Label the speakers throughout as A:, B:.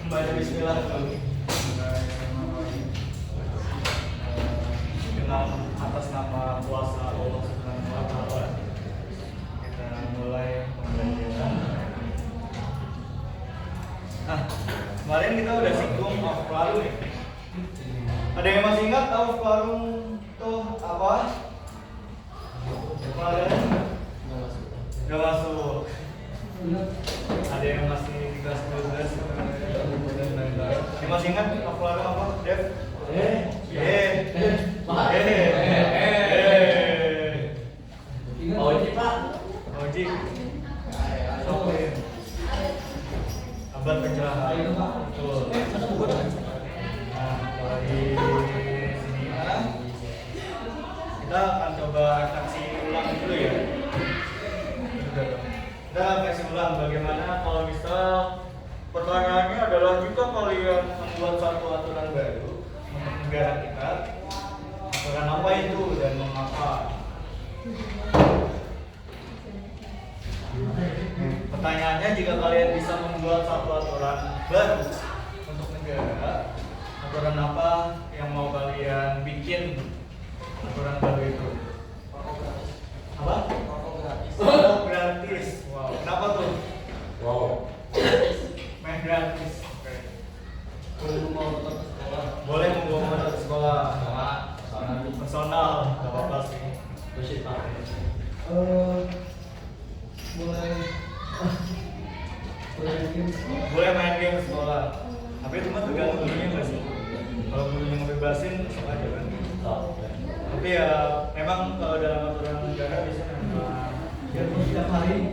A: Baca Bismillah dulu. Dengan atas nama kuasa Allah Subhanahu wa Ta'ala, kita mulai pembelajaran. Nah, kemarin kita udah singgung Aufklärung nih. Ada yang masih ingat Aufklärung tuh apa? Kemarin nggak masuk. Ada yang masih di kelas 12 dan lain-lain. Yang masih ingat Aufklärung apa, Dev?
B: Ojek Pak.
A: Ojek. Abad pencerahan. Betul. Nah, kalau di sini kita akan coba refleksi ulang dulu ya. Kita refleksi ulang bagaimana kalau misal pertanyaannya adalah jika kalian membuat satu aturan baru untuk negara kita, aturan apa itu dan mengapa? Pertanyaannya, jika kalian bisa membuat satu aturan baru untuk negara, aturan apa yang mau kalian bikin aturan baru itu? Apa? Rokok gratis. Wow. Kenapa tuh?
B: Wow.
A: Main gratis. Oke. Boleh membawa motor ke sekolah. Personal, nggak apa-apa sih. Boleh main game di sekolah. Tapi itu mah tergantung gurunya nggak sih? Kalau gurunya ngebebasin, sok aja kan. Tapi ya memang kalau dalam aturan negara biasanya memang setiap hari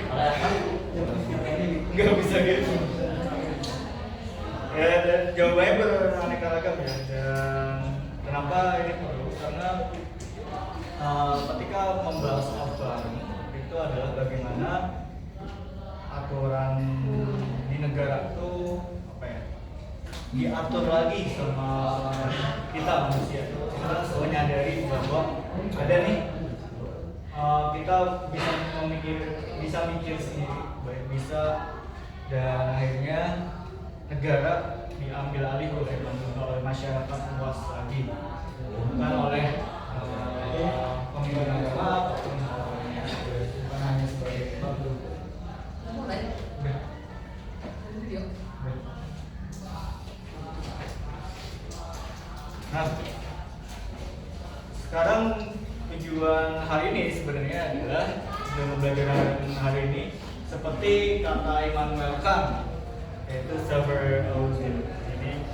A: nggak bisa gitu. Ya, dan jawabannya beraneka ragam ya. Dan kenapa ini perlu? Karena ketika membahas Aufklärung itu adalah bagaimana aturan di negara itu apa ya, diatur lagi sama kita manusia. Kita selalu menyadari bahwa ada nih kita bisa mikir sendiri, baik bisa, dan akhirnya negara diambil alih oleh masyarakat luas lagi, bukan oleh pemimpin agama ataupun bukan hanya sebagai Nah, sekarang tujuan hari ini sebenarnya adalah dengan pembelajaran hari ini seperti kata Immanuel Kant, yaitu self-awareness. Jadi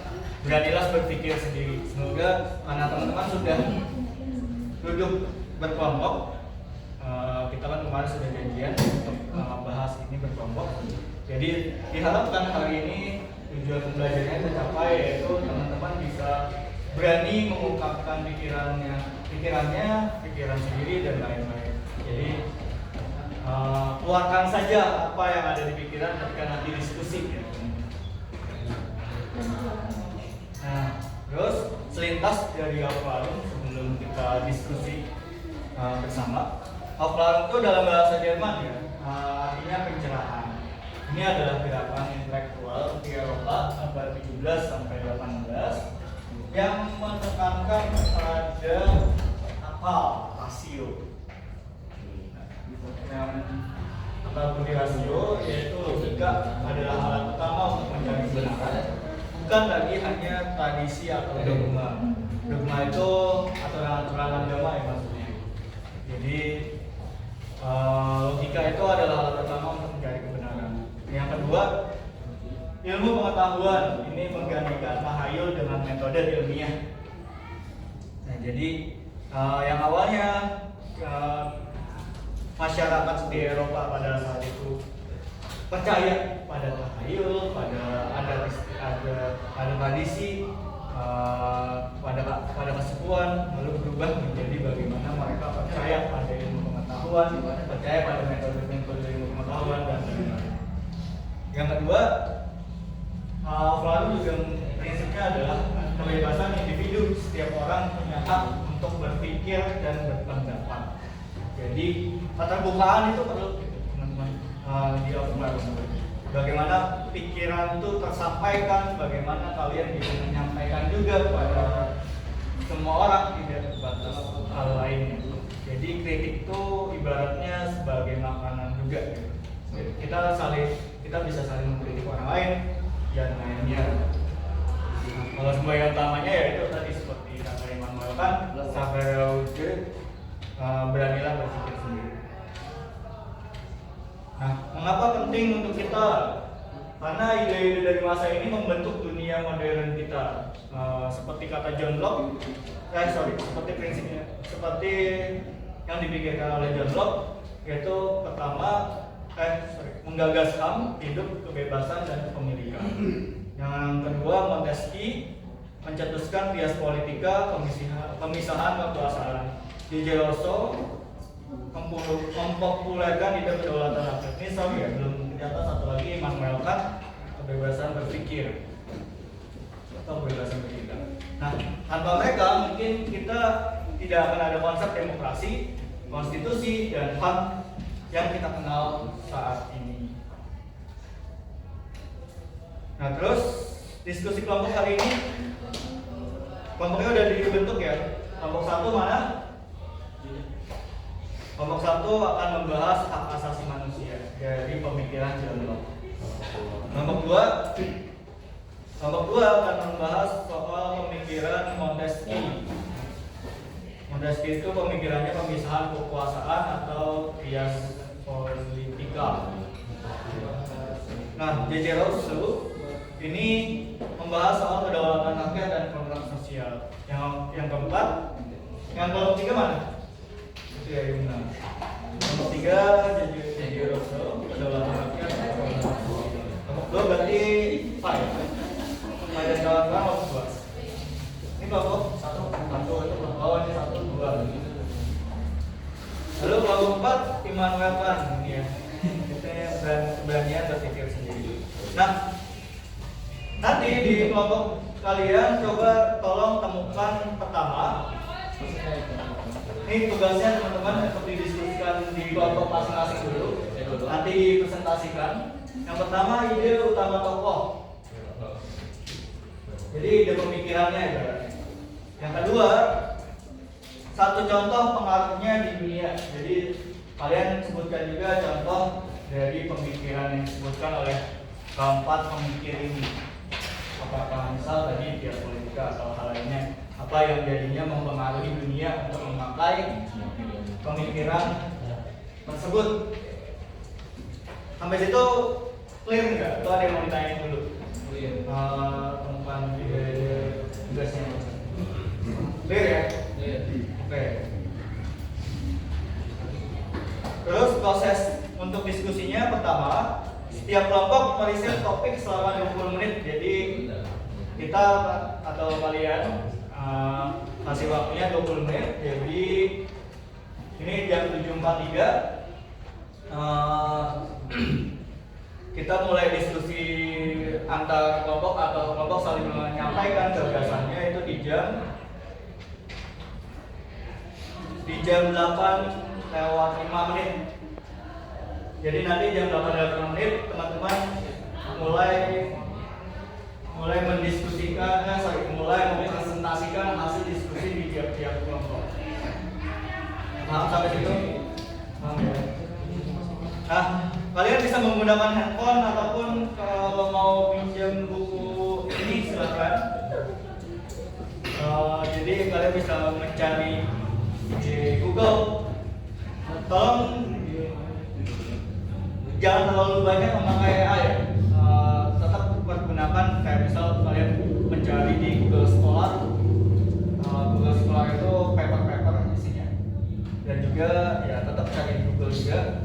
A: beranilah berpikir sendiri. Semoga karena teman-teman sudah duduk berkelompok, kita kan kemarin sudah janjian untuk membahas ini berkelompok. Jadi diharapkan hari ini tujuan pembelajarannya tercapai, yaitu teman-teman bisa berani mengungkapkan pikiran sendiri dan lain-lain. Jadi keluarkan saja apa yang ada di pikiran ketika nanti diskusi. Ya. Nah, terus selintas dari Aufklärung sebelum kita diskusi bersama. Aufklärung itu dalam bahasa Jerman ya, artinya pencerahan. Ini adalah gerakan intelektual di Eropa abad 17 sampai 18 yang menekankan pada akal, rasio. Yang akal budi rasio, yaitu logika, adalah alat utama untuk mencari kebenaran, bukan lagi hanya tradisi atau dogma. Dogma itu aturan-aturan agama ya maksudnya. Jadi logika itu adalah alat utama untuk mencari kebenaran. Yang kedua, ilmu pengetahuan. Ini menggantikan tahayul dengan metode ilmiah. Nah, jadi yang awalnya masyarakat di Eropa pada saat itu percaya pada tahayul, pada tradisi, pada kesepuan, lalu berubah menjadi bagaimana mereka percaya pada ilmu pengetahuan, percaya pada metode-metode ilmu pengetahuan dan lain-lain. Yang kedua, Aufklärung juga prinsipnya adalah kebebasan individu. Setiap orang punya hak untuk berpikir dan berpendapat. Jadi keterbukaan itu perlu, teman-teman, di Aufklärung. bagaimana pikiran itu tersampaikan, bagaimana kalian bisa menyampaikan juga kepada semua orang, tidak terbatas hal lainnya. Jadi kritik itu ibaratnya sebagai makanan juga gitu. Kita bisa saling mengkritik orang lain dan lainnya. Kalau sebagai utamanya ya itu tadi seperti kata Immanuel Kant, savoir autre, beranilah berpikir sendiri. Nah, mengapa penting untuk kita? Karena ide-ide dari masa ini membentuk dunia modern kita. Seperti kata John Locke, seperti prinsipnya, seperti yang dipikirkan oleh John Locke, yaitu pertama, menggagas HAM, hidup, kebebasan dan kepemilikan. Yang kedua, Montesquieu mencetuskan bias politika, pemisahan kekuasaan. J.J. Rousseau mempopulerkan ide kedaulatan rakyat. Ini sorry ya, belum ternyata satu lagi Immanuel Kant, kebebasan berpikir atau kebebasan bertindak. Nah, tanpa mereka mungkin kita tidak akan ada konsep demokrasi, konstitusi, dan HAM yang kita kenal saat ini. Nah, terus diskusi kelompok hari ini, kelompoknya udah dibentuk ya. Kelompok satu mana? Kelompok satu akan membahas hak asasi manusia dari pemikiran John Locke. Kelompok dua akan membahas soal pemikiran Montesquieu. Montesquieu itu pemikirannya pemisahan kekuasaan atau bias politika. Nah, J.J. Rousseau ini membahas soal kedaulatan rakyat dan program sosial. Yang keempat, yang kelompok tiga mana? Itu ya yang benar. Kelompok tiga J.J. Rousseau, kedaulatan rakyat dan program sosial. Kelompok dua berarti PAI. PAI dan kawan-kawan kelompok dua. Ini kelompok satu itu bawah ini satu dua. Lalu kelompok empat Immanuel Kant ini ya. Kita keberanian berpikir sendiri. Nah, nanti di kelompok kalian coba tolong temukan pertama. Ini tugasnya teman-teman seperti diskusikan di kelompok masing-masing dulu. Nanti dipresentasikan. Yang pertama ide utama tokoh. Jadi ide pemikirannya ya. Yang kedua, satu contoh pengaruhnya di dunia. Jadi kalian sebutkan juga contoh dari pemikiran yang disebutkan oleh keempat pemikir ini. Apakah misal tadi bias politika atau hal lainnya, apa yang jadinya mempengaruhi dunia untuk memakai pemikiran tersebut. Sampai situ clear nggak? Atau ada yang mau ditanyain dulu? Temukan tugasnya. Clear ya? Oke. Terus proses untuk diskusinya pertama, setiap kelompok meriset topik selama 20 menit. Jadi kita atau kalian kasih waktunya 20 menit. Jadi ini jam 7.43. Kita mulai diskusi antar kelompok atau kelompok saling menyampaikan gagasannya itu di jam 8:05. Jadi nanti jam 8:05 teman-teman mulai mendiskusikan, mulai mempresentasikan hasil diskusi di tiap-tiap kelompok. Paham sampai situ? Paham ya? Nah, kalian bisa menggunakan handphone ataupun kalau mau pinjam buku ini silakan. Jadi kalian bisa mencari di Google. Tolong jangan terlalu banyak memakai AI. Tetap pergunakan kayak misal kalian mencari di Google Scholar. Google Scholar itu paper isinya. Dan juga ya tetap cari di Google juga.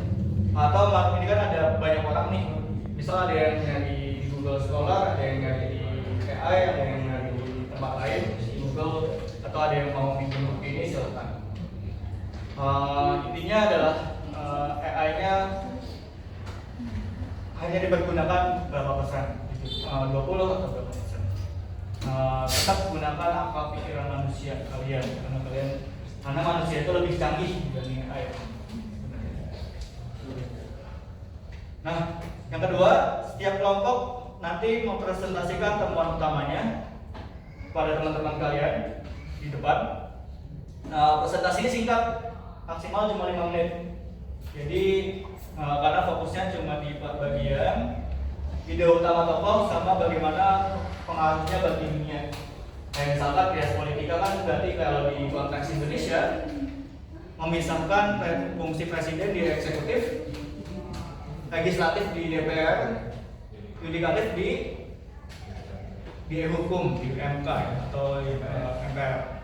A: Atau ini kan ada banyak orang nih. Misal ada yang nyari di Google Scholar, ada yang nyari di AI, ada yang nyari di tempat lain di Google, atau ada yang mau pinjam buku ini silakan. Intinya adalah AI-nya hanya dipergunakan berapa persen, 20 atau berapa persen. Tetap gunakan akal pikiran manusia kalian, karena manusia itu lebih canggih dibanding AI. Nah, yang kedua, setiap kelompok nanti mempresentasikan temuan utamanya pada teman-teman kalian di depan. Nah, presentasinya singkat, maksimal cuma 5 menit. Jadi karena fokusnya cuma di 4 bagian, ide utama tokoh sama bagaimana pengaruhnya bagi dunia. Kayak misalkan Trias Politika kan berarti kalau di konteks Indonesia memisahkan fungsi presiden di eksekutif, legislatif di DPR, yudikatif di hukum di MK atau MPR.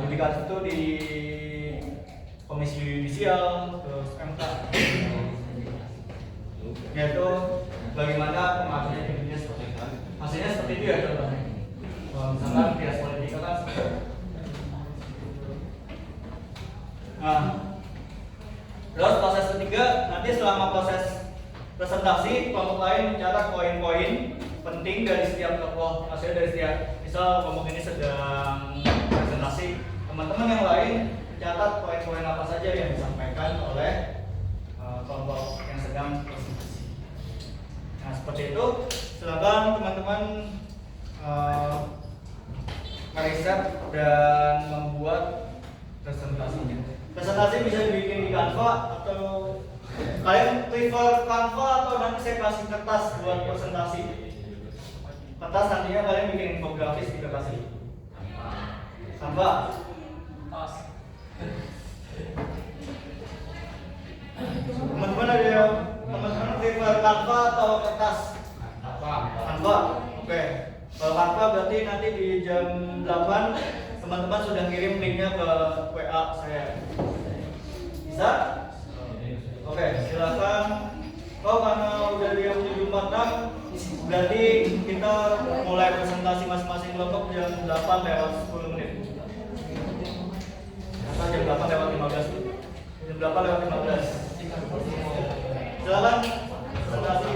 A: Yudikatif itu di Komisi Yudisial, terus MK. Yaitu bagaimana pengaruhnya di dunia seperti itu. Hasilnya seperti itu ya contohnya. Misalkan Trias Politika kan seperti itu. Nah, terus proses ketiga, nanti selama proses presentasi, kelompok lain mencatat poin-poin penting dari setiap tokoh. Maksudnya dari setiap, misal kelompok ini sedang presentasi, teman-teman yang lain mencatat poin-poin apa saja yang disampaikan oleh kelompok yang sedang presentasi. Nah, seperti itu. Silakan teman-teman meriset dan membuat presentasinya. Presentasi bisa dibikin di Canva atau kalian prefer Canva atau nanti saya kasih kertas buat presentasi. Kertas nantinya kalian bikin infografis kita kasih. Canva. Teman-teman ada yang teman-teman prefer Canva atau kertas? Canva. Oke. Kalau Canva berarti nanti di jam 8 teman-teman sudah kirim linknya ke WA saya. Bisa? Oke, silakan. Oh, karena udah jam 7.46, berarti kita mulai presentasi masing-masing kelompok jam 8 lewat 10 menit. Atau jam 8 lewat 15. Jam 8 lewat 15. Silakan presentasi.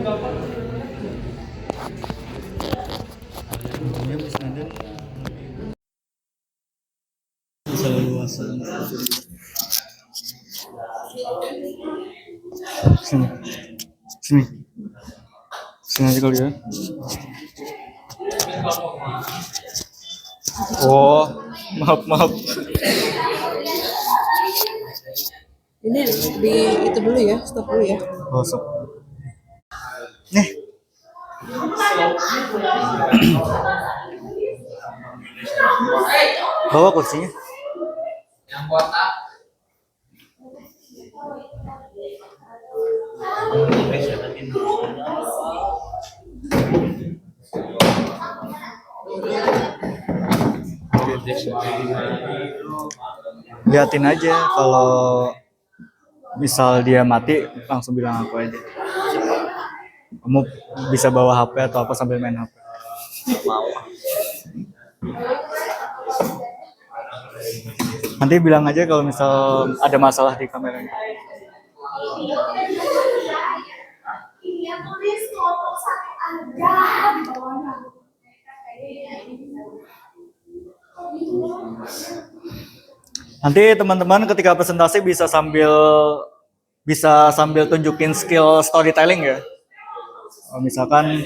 A: Ini Mas Naden. Seluasan. Sini. Sini. Sini aja kali ya. Oh, maaf.
B: Ini di itu dulu ya, stop dulu ya.
A: Oh, sok. Nih. Bawa kursinya.
C: Yang kotak.
A: Liatin aja, kalau misal dia mati langsung bilang aku aja. Kamu bisa bawa HP atau apa sambil main HP. Nanti bilang aja kalau misal ada masalah di kameranya. Nanti teman-teman ketika presentasi bisa sambil tunjukin skill storytelling ya. Misalkan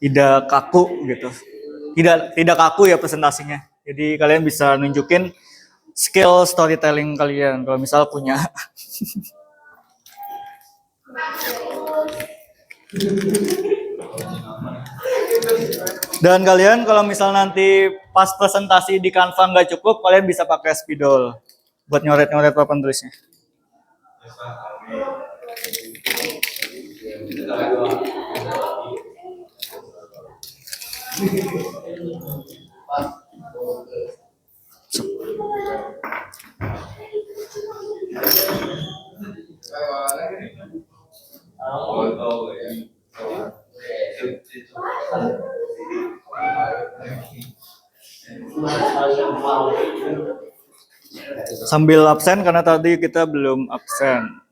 A: tidak kaku gitu. Tidak kaku ya presentasinya. Jadi kalian bisa nunjukin skill storytelling kalian kalau misal punya. Dan kalian kalau misal nanti pas presentasi di Canva nggak cukup, kalian bisa pakai spidol buat nyoret-nyoret papan tulisnya. Sambil absen karena tadi kita belum absen.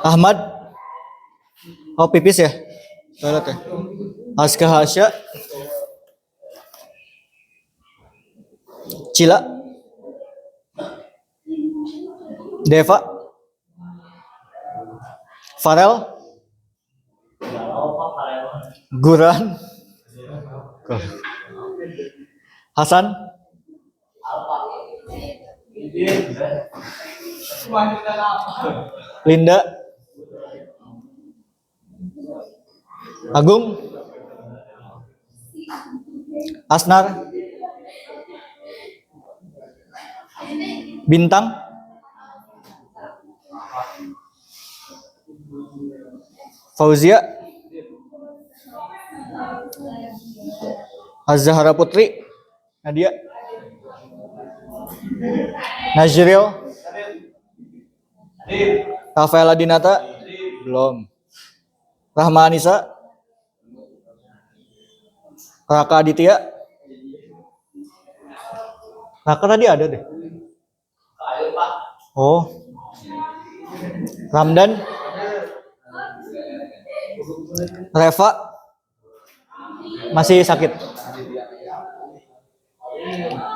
A: Ahmad, oh pipis ya, toilet ya. Aska Hasya, Cila, Deva, Farel, Guran, Hasan, Linda, Agung, Asnar, Bintang, Fauzia, Azhara Putri, Nadia, Najril, Rafaela Dinata, belum. Rahma Anissa, Raka Aditya, Raka tadi ada deh. Oh, Ramdan, Reva, masih sakit.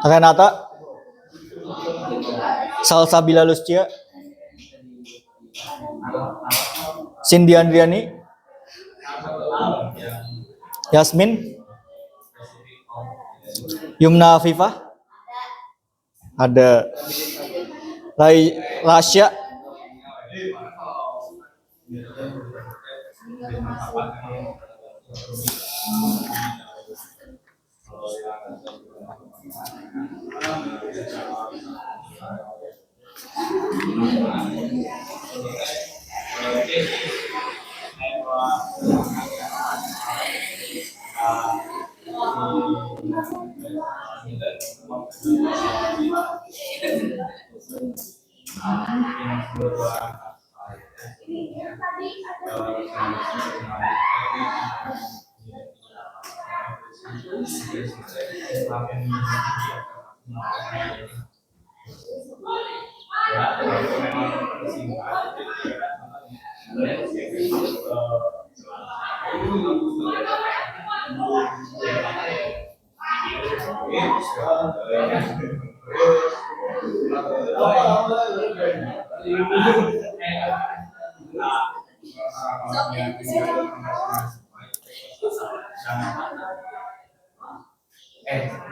A: Renata, Salsabila Luscia, Cindy Andriani, Yasmin, Yumna Afifah, ada Rasya,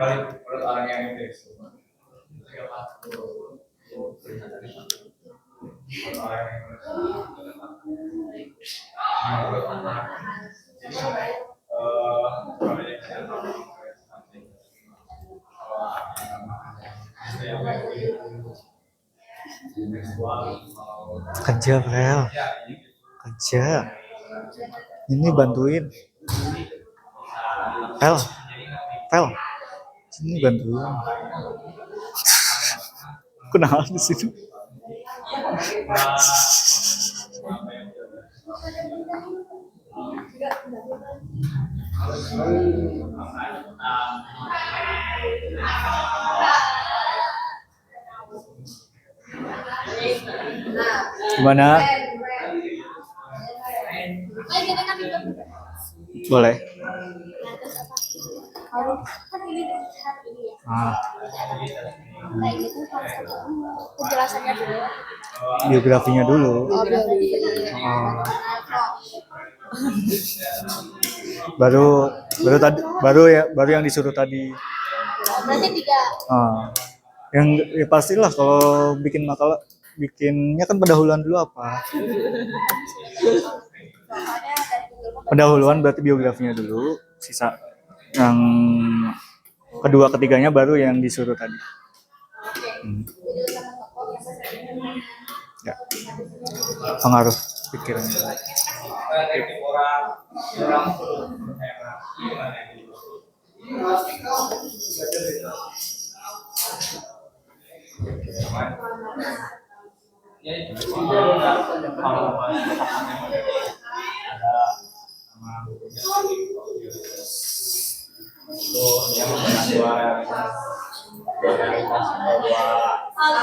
A: Balik menurut orang yang itu.
D: Kerja, Frel. Kerja. Ini bantuin. Frel. Frel. Sini bantuin. Kenapa di situ? Gimana? Boleh. Ah,
E: Nah ini tuh harus ada penjelasannya dulu.
D: biografinya dulu.
E: Oh,
D: Ah, baru yang disuruh tadi.
E: berarti tidak.
D: Ah, yang ya pastilah kalau bikin makalah bikinnya kan pendahuluan dulu apa?
E: Soalnya dari Google
D: Pendahuluan berarti biografinya dulu, sisa yang kedua ketiganya baru yang disuruh tadi. Hmm. Ya. Pengaruh pikiran.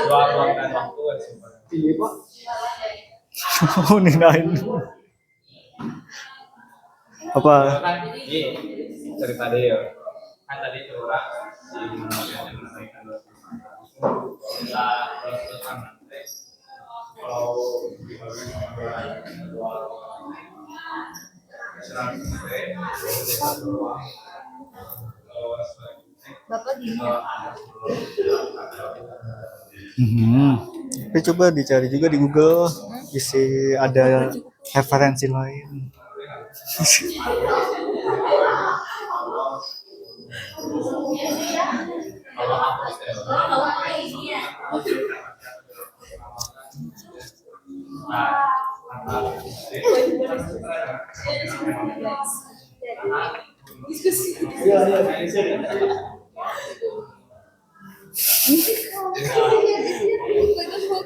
A: Dua ruang dan waktu
D: Oh, ninain. Apa?
A: kan cerita dia ya. Kan tadi itu orang si yang menyampaikan kita terus-terusan kalau
E: Bapak gini.
D: Tapi coba dicari juga di Google, bisa ada referensi lain.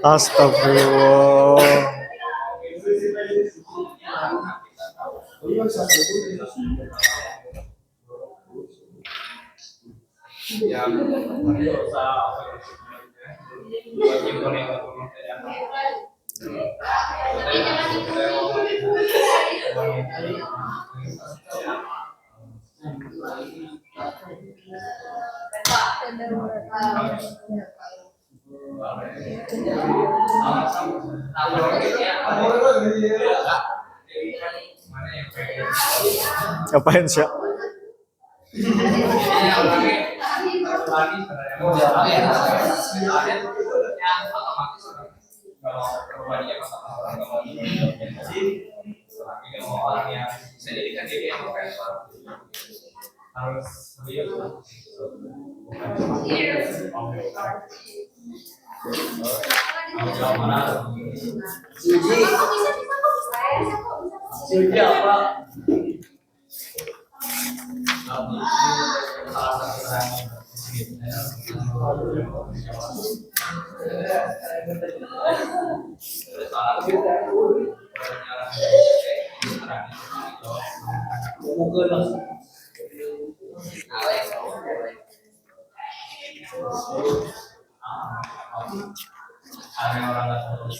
D: Astagfirullah. Ngapain sih?
C: harus serius.
A: Suji apa? Mukul lah. Ada orang nggak terus.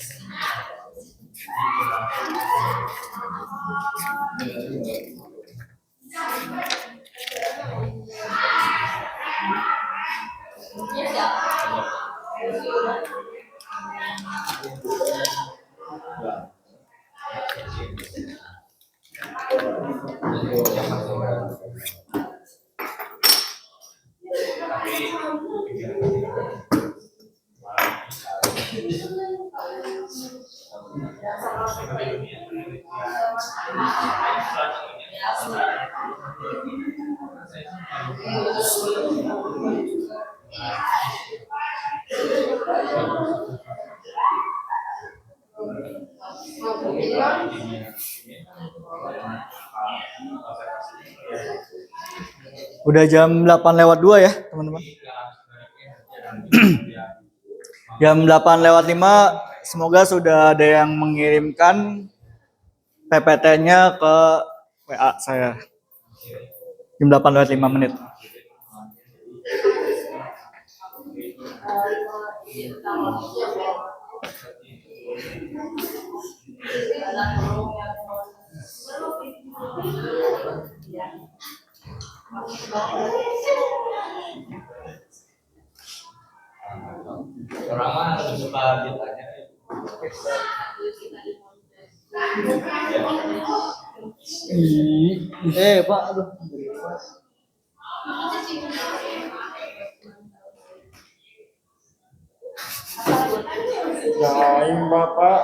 D: Udah jam 8:02 ya, teman-teman. Jam 8:05, semoga sudah ada yang mengirimkan PPT-nya ke WA saya. Jam 8:05.
C: Orang mah lebih suka ditanya.
A: Pak, aduh. Jaim Bapak.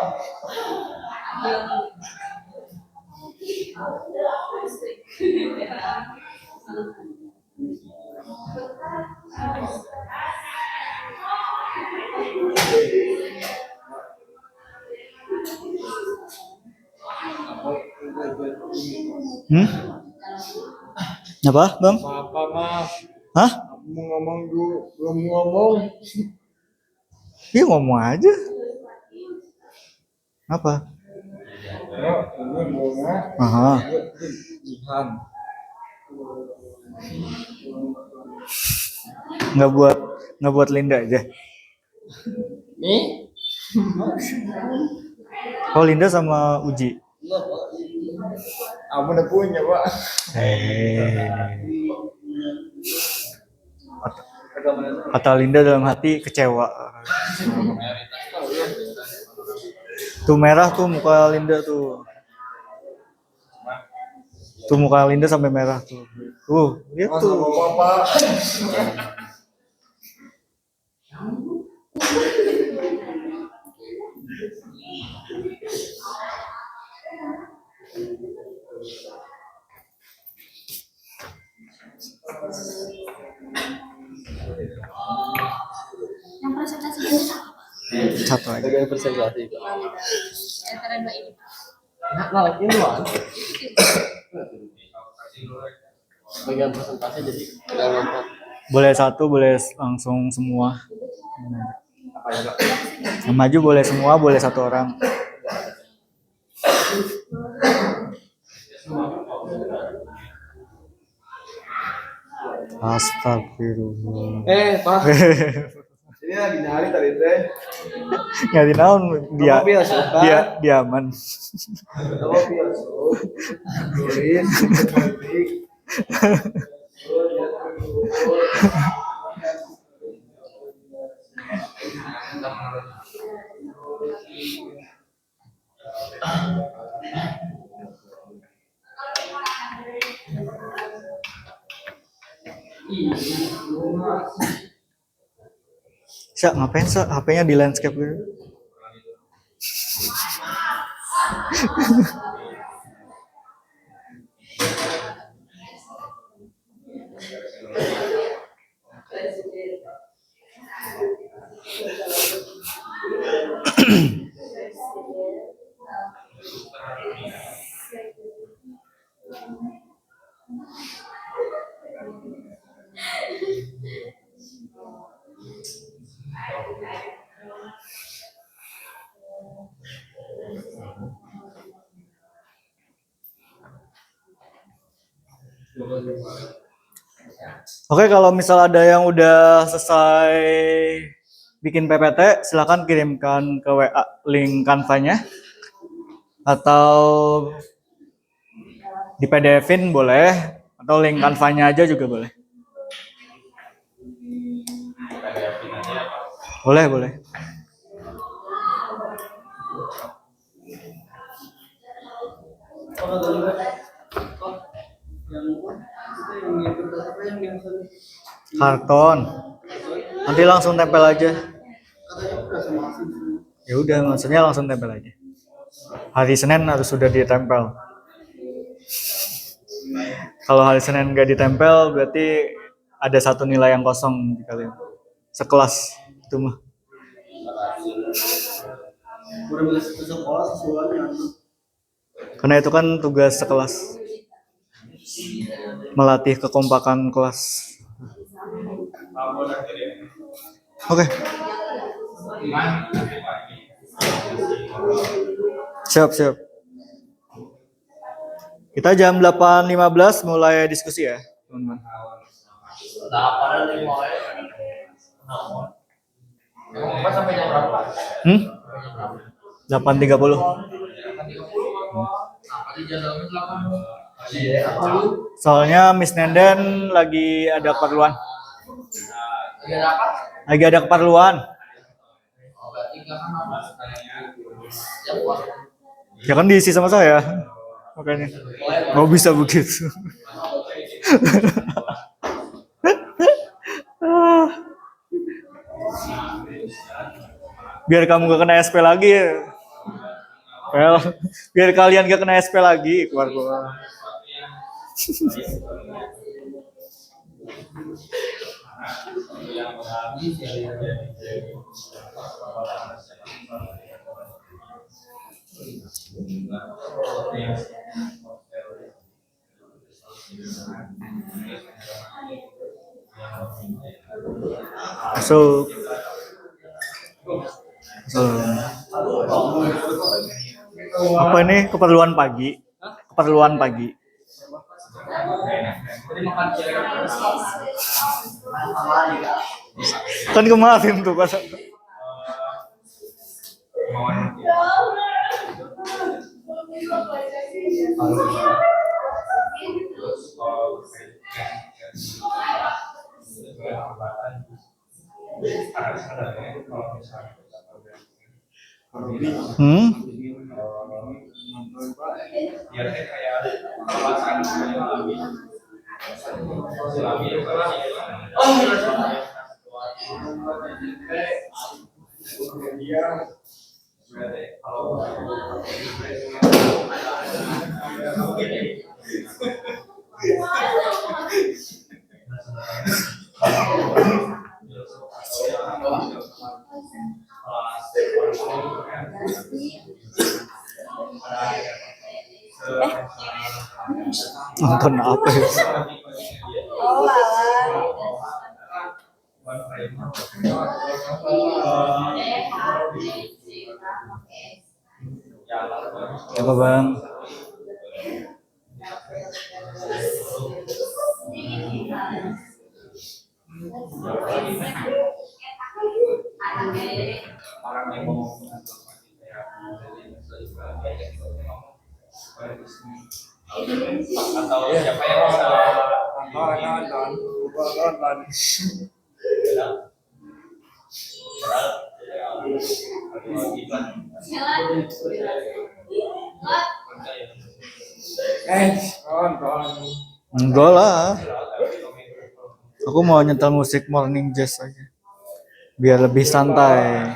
D: Apa, Bang?
A: Bapak mah
D: Hah?
A: mau ngomong dulu, belum ngomong.
D: Iya, ngomong aja. Apa?
A: Ya, ini bunga.
D: Aha.
A: Jihan.
D: Nggak buat Linda aja.
A: Nih?
D: Oh, Linda sama Uji.
A: Enggak, Pak. Aku udah punya, Pak.
D: Kata Linda dalam hati kecewa. Tuh merah tuh muka Linda tuh. Tuh muka Linda sampai merah tuh. Lihat
A: Masa
D: tuh.
A: mau Bapak?
E: Yang presentasi itu
D: Satu aja.
A: Dengan presentasi itu.
E: antara dua ini.
A: Nah, ini mah. Bagian presentasi jadi nggak nonton.
D: Boleh satu, boleh langsung semua.
A: Apa ya, Pak?
D: Yang maju boleh semua, boleh satu orang. Astagfirullah.
A: Pak. Ini lagi nyari tadi teh.
D: Nyari naon dia.
A: Apa biasa, Pak?
D: Dia aman.
A: Apa biasa? Tulis, politik.
D: Sa, ngapain Sa? HP-nya di landscape gitu. Oke, kalau misal ada yang udah selesai bikin PPT, silakan kirimkan ke WA link Canva-nya atau di PDF-in boleh atau link Canva-nya aja juga boleh. Boleh, boleh. Karton. Nanti langsung tempel aja. Ya udah, maksudnya langsung tempel aja. Hari Senin harus sudah ditempel. Kalau hari Senin nggak ditempel, berarti ada satu nilai yang kosong di kalian. Sekelas itu mah. Karena itu kan tugas sekelas. Melatih kekompakan kelas. Oke. Siap, siap. Kita jam 8.15 mulai diskusi ya, teman-teman.
C: Sampai jam berapa?
D: 8.30. Soalnya Miss Nenden lagi ada keperluan. Lagi ada keperluan. Ya kan diisi sama saya. Makanya nggak bisa begitu. Biar kamu gak kena SP lagi. Well, biar kalian gak kena SP lagi, keluar-keluar. So, apa ini keperluan pagi? Keperluan pagi. Kan kemarin tuh pas. Nonton apa ya?
E: Oh, alah.
D: Apa bang?
C: Atau siapa yang bisa
D: Enggak lah. Aku mau nyetel musik morning jazz aja. Biar lebih santai.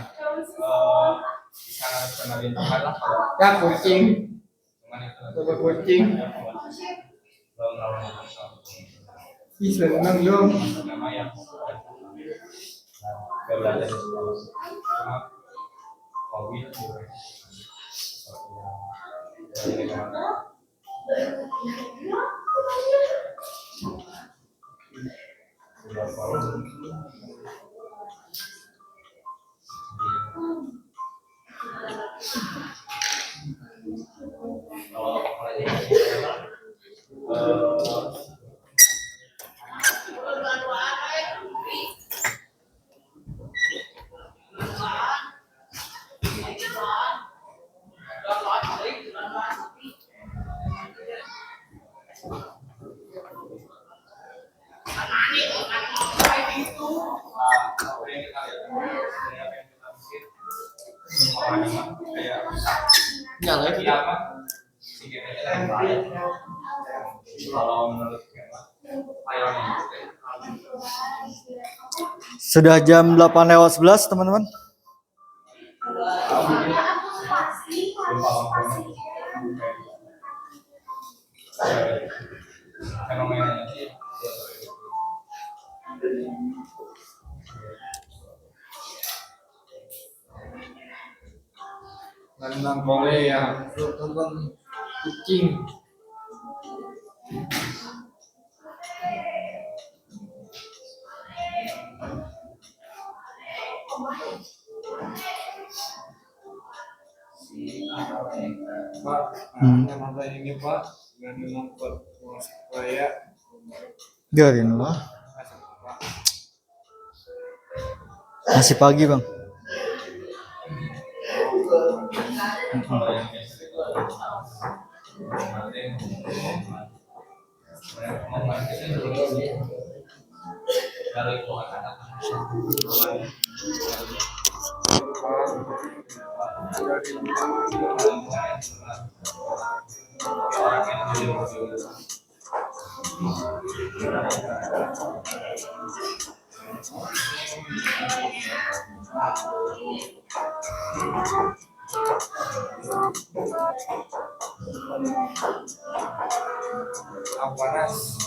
C: ya kucing coba kucing
F: Ih, seneng dong.
C: Nama yang gak belajar di sekolah. Cuma hobi kalau menurut
D: Sudah jam 8:11 teman-teman.
C: fenomenanya sih
F: Tentang Korea, tentang kucing. Pak, nonton ini Pak, nggak nonton Korea.
D: Biarin lah. Masih pagi bang.
F: Panas.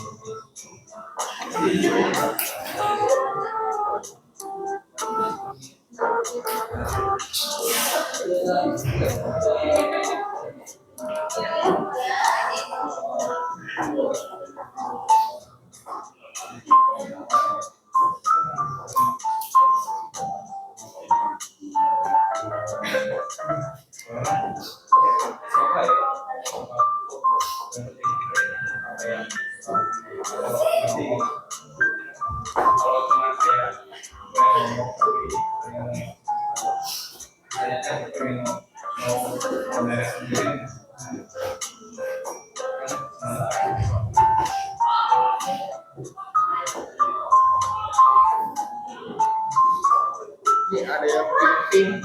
F: Ada yang pink.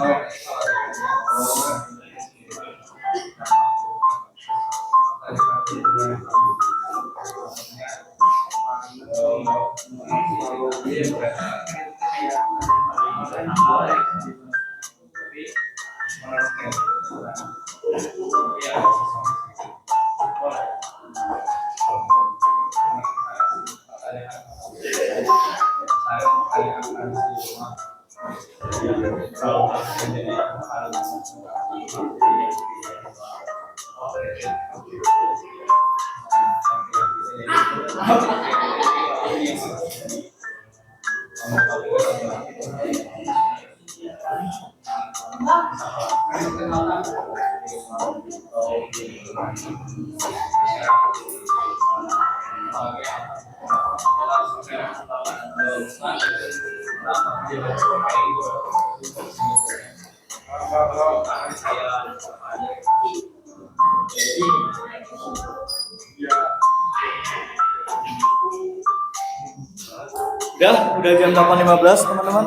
D: Udah jam 8:15 teman-teman.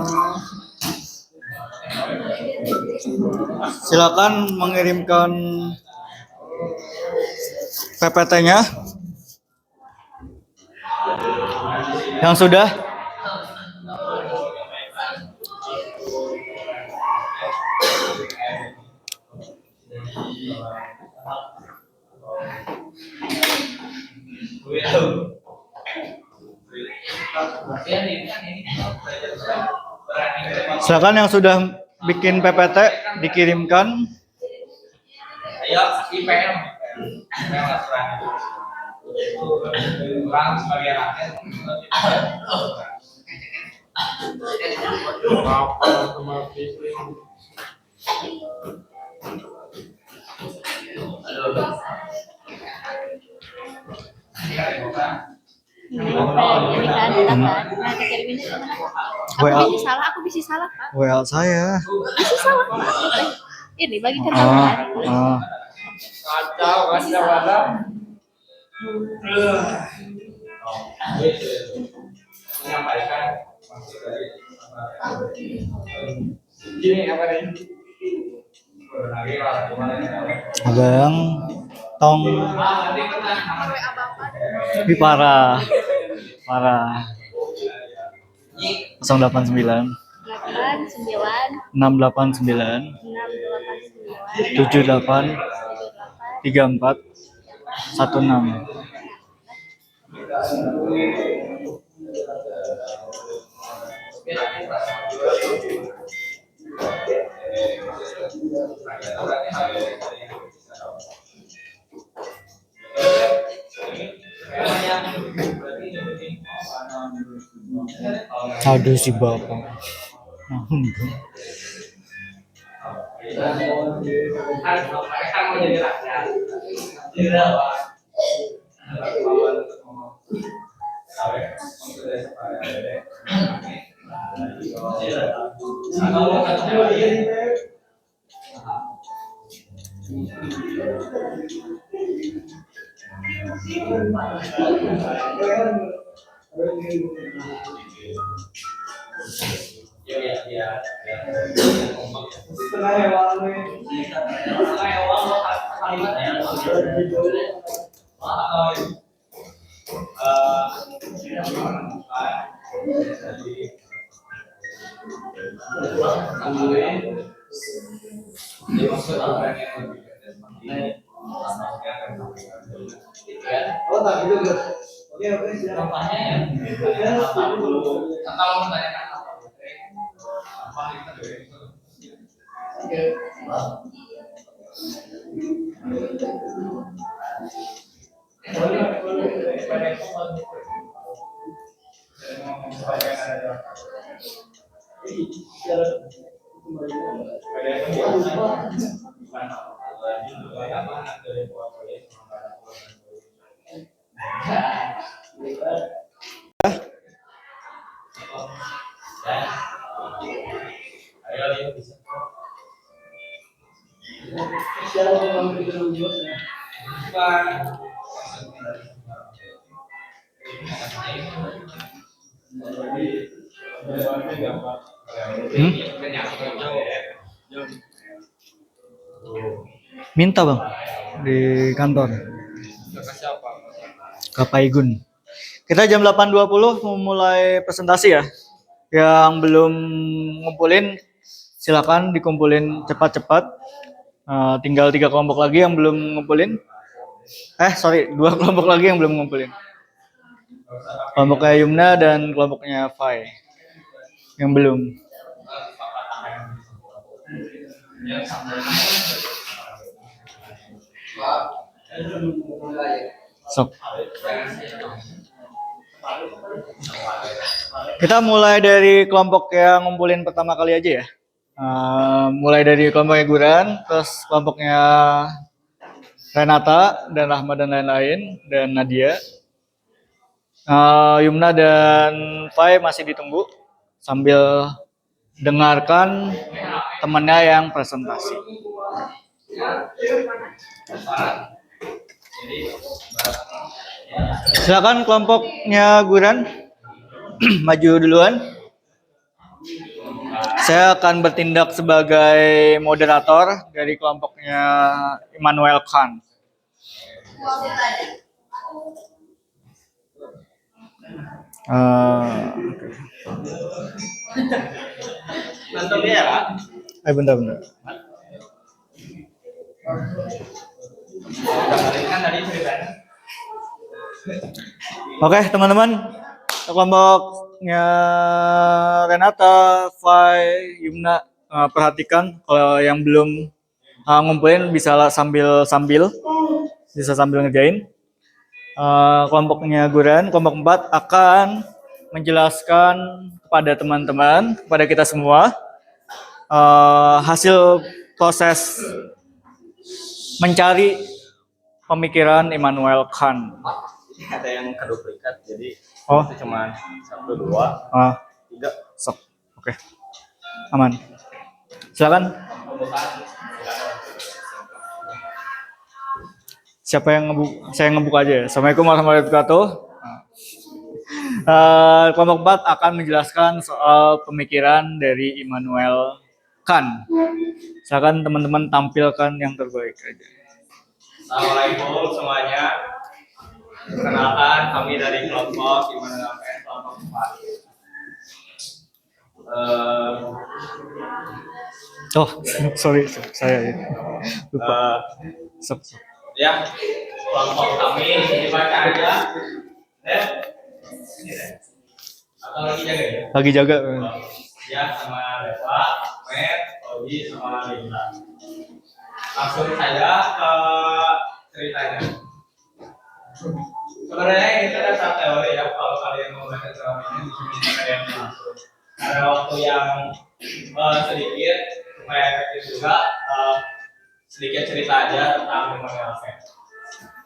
D: Silakan mengirimkan PPT-nya yang sudah. Silakan yang sudah bikin PPT dikirimkan.
C: Ayo, IPM. Kurang sebagian akhir.
F: Apa sama TV?
E: Ini kan dapat. Nah, dikirimin ke mana?
D: WA.
E: Aku bisa salah, Pak.
D: WA saya.
E: Bisa salah, Pak. Ini bagikan
D: Ah,
E: kan.
D: ah.
F: Kacau ada.
C: Menyampaikan
F: Gini apa nih?
D: Abang, tong. Ini parah, parah. 089
E: 8, 9,
D: 689
E: 6, 8, 9,
D: 78
E: 8,
D: 34 16. Aduh si bapak.
C: Mereka mau jadi rakyat. Tidak, Pak.
D: Minta bang di kantor ke Pak Igun. Kita jam 8.20 memulai presentasi ya. Yang belum ngumpulin silakan dikumpulin cepat-cepat. Tinggal 3 kelompok lagi yang belum ngumpulin. 2 kelompok lagi yang belum ngumpulin. Kelompoknya Yumna dan kelompoknya Fai yang belum. Sok. Kita mulai dari kelompok yang ngumpulin pertama kali aja ya. Mulai dari kelompoknya Guran, terus kelompoknya Renata dan Rahma dan lain-lain, dan Nadia. Yumna dan Fai masih ditunggu sambil dengarkan temannya yang presentasi. Silakan kelompoknya Guran maju duluan. Saya akan bertindak sebagai moderator dari kelompoknya Immanuel Khan. Bentar. Oke, teman-teman. kelompoknya Renata, Fai, Yumna, perhatikan kalau yang belum ngumpulin bisa lah bisa sambil ngerjain. Kelompoknya Guren, kelompok 4 akan menjelaskan kepada teman-teman, kepada kita semua hasil proses mencari pemikiran Immanuel Kant.
C: Ini ada yang keduplikat, jadi
D: Oh.
C: itu cuma 1, 2, 3.
D: Sok. Oke. Aman. Silakan. Siapa yang ngebuka? Saya ngebuka aja ya. Assalamualaikum warahmatullahi wabarakatuh. Kelompok 4 akan menjelaskan soal pemikiran dari Immanuel Kant. Silakan teman-teman tampilkan yang terbaik aja.
C: Assalamualaikum semuanya. Perkenalkan kami dari kelompok Immanuel Kant kelompok 4.
D: Oh, sorry, saya ya. Lupa. Sok.
C: Ya, kelompok kami dibaca aja. Atau lagi jaga ya?
D: Lagi jaga.
C: Ya, sama Dewa, Met, Oji, sama Linda. Langsung saja ke ceritanya. Sebenarnya ini ada satu teori ya, kalau kalian mau baca teorinya di sini kalian langsung. Ada waktu yang sedikit supaya efektif juga, sedikit cerita aja tentang Immanuel Kant.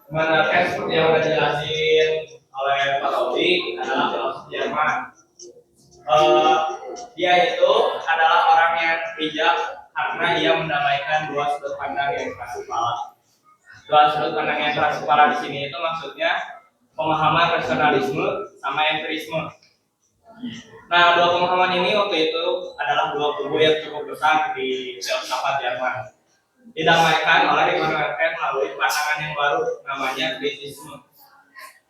C: Immanuel Kant seperti yang udah dijelasin oleh Pak Oji adalah filosof Jerman. Dia itu adalah orang yang bijak karena ia mendamaikan dua sudut pandang yang keras kepala. Dua sudut pandang yang keras kepala di sini itu maksudnya pemahaman rasionalisme sama empirisme. Nah, dua pemahaman ini waktu itu adalah dua kubu yang cukup besar di filsafat Jerman. Didamaikan oleh Immanuel Kant melalui pandangan yang baru namanya kritisisme.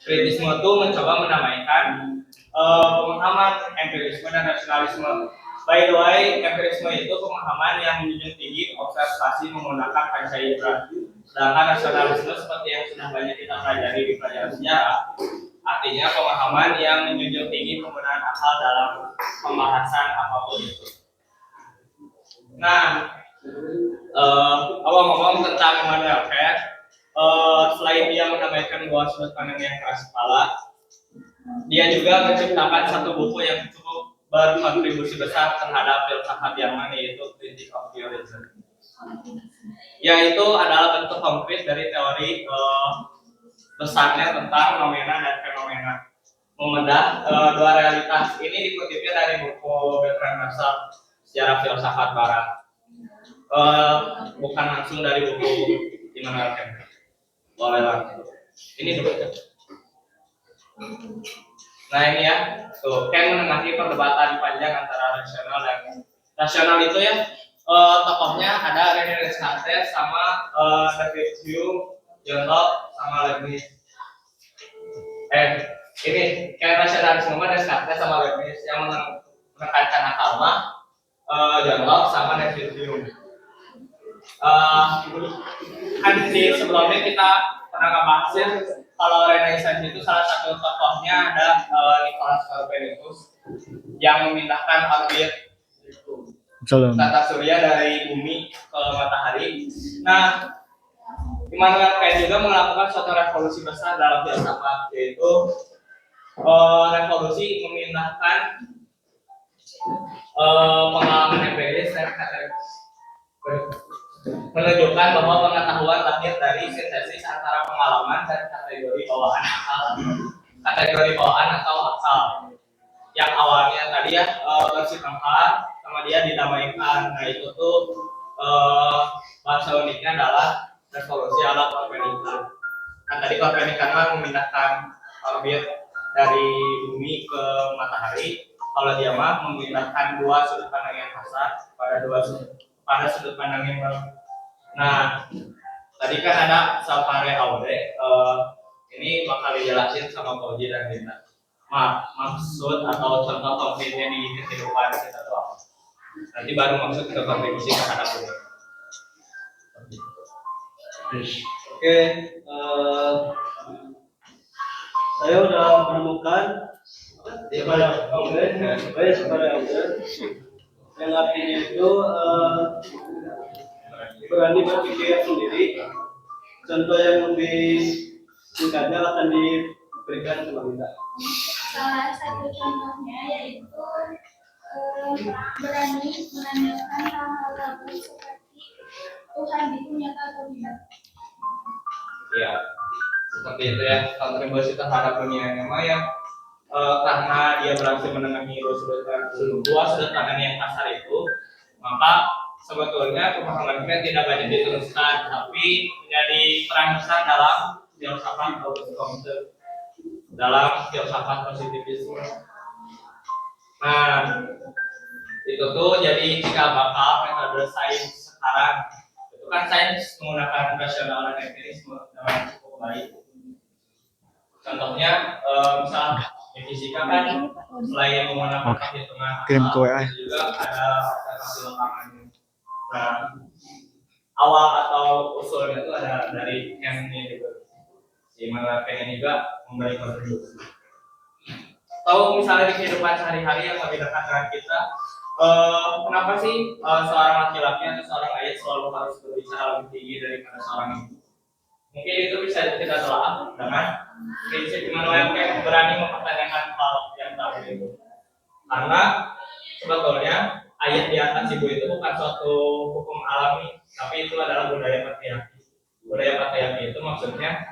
C: Kritisisme itu mencoba mendamaikan pemahaman empirisme dan rasionalisme. By the way, empirisme itu pemahaman yang menjunjung tinggi observasi menggunakan kaca indera. Sedangkan rasionalisme seperti yang sudah banyak kita pelajari di pelajaran sejarah, artinya pemahaman yang menjunjung tinggi penggunaan akal dalam pembahasan apapun itu. Nah, ngomong tentang Immanuel Kant, selain dia mendamaikan dua sudut pandang yang keras kepala, dia juga menciptakan satu buku yang cukup berkontribusi besar terhadap filsafat Jerman, yaitu Critique of Theorism. Yaitu adalah bentuk konkret dari teori besarnya tentang nomena dan fenomena. Membedah dua realitas ini dikutipnya dari buku Bertrand Russell, Sejarah Filsafat Barat. Bukan langsung dari buku Immanuel Kant. Boleh langsung. Ini dulu. Nah ini ya, tuh Kant menengahi perdebatan panjang antara rasional itu ya, tokohnya ada René Descartes sama David Hume, John Locke sama Leibniz. Ini Kant rasionalisme Descartes sama Leibniz, yang menekankan akal mah John Locke sama David Hume. Kan di sebelumnya kita pernah ngebahas ya, kalau Renaissance itu salah satu tokohnya ada Nicholas Copernicus yang memindahkan orbit tata surya dari bumi ke matahari. Nah, Immanuel Kant juga melakukan suatu revolusi besar dalam filsafat, yaitu revolusi memindahkan pengalaman empiris dan menunjukkan bahwa pengetahuan lahir dari sintesis antara pengalaman dan kategori bawaan atau akal. Yang awalnya tadi ya bersifat sama dia didamaikan. Nah itu tuh bahasa uniknya adalah revolusi ala Copernicus. Kan tadi Copernicus memindahkan orbit dari bumi ke matahari. Kalau dia mah memindahkan dua sudut pandang yang kasar pada sudut pandang yang baru. Nah, tadi kan ada Safari Aude, ini bakal dijelasin sama Koji dan Linda. Maksud atau contoh konkretnya di kehidupan kita tuh apa? Nanti baru maksud ke kontribusi terhadap ini.
G: Oke, saya udah menemukan
A: Kepada Auden, kepada Auden, yang artinya itu berani berpikir sendiri. Contoh yang lebih singkatnya akan diberikan sama kita.
E: Salah satu contohnya yaitu berani menanyakan hal-hal tabu seperti Tuhan itu nyata atau tidak.
C: Ya, seperti itu ya, kontribusi terhadap dunia nama ya. Karena dia berhasil menengahi dua sudut pandang yang kasar itu, maka sebetulnya pemahaman kita tidak banyak diteruskan, tapi menjadi peran besar dalam filsafat komputer, dalam filsafat positivisme. Nah, itu tuh jadi cikal bakal metode sains sekarang. Itu kan sains menggunakan rasional dan empirisme dengan cukup baik. Contohnya, misal di fisika kan selain menggunakan perhitungan
D: Kirim ke WA.
C: juga ada observasi lapangannya. Nah, awal atau usulnya itu ada dari Kennedy juga. Si Manuel Kennedy juga memberi kontribusi. Tahu misalnya di kehidupan sehari-hari yang lebih dekat dengan kita, kenapa sih seorang laki-laki atau seorang ayah selalu harus berbicara lebih tinggi daripada seorang ibu? Mungkin itu bisa kita telah dengan prinsip Immanuel Kant berani mempertanyakan hal yang tabu itu. Karena sebetulnya ayat di atas ibu itu bukan suatu hukum alami, tapi itu adalah budaya patriarki. Budaya patriarki itu maksudnya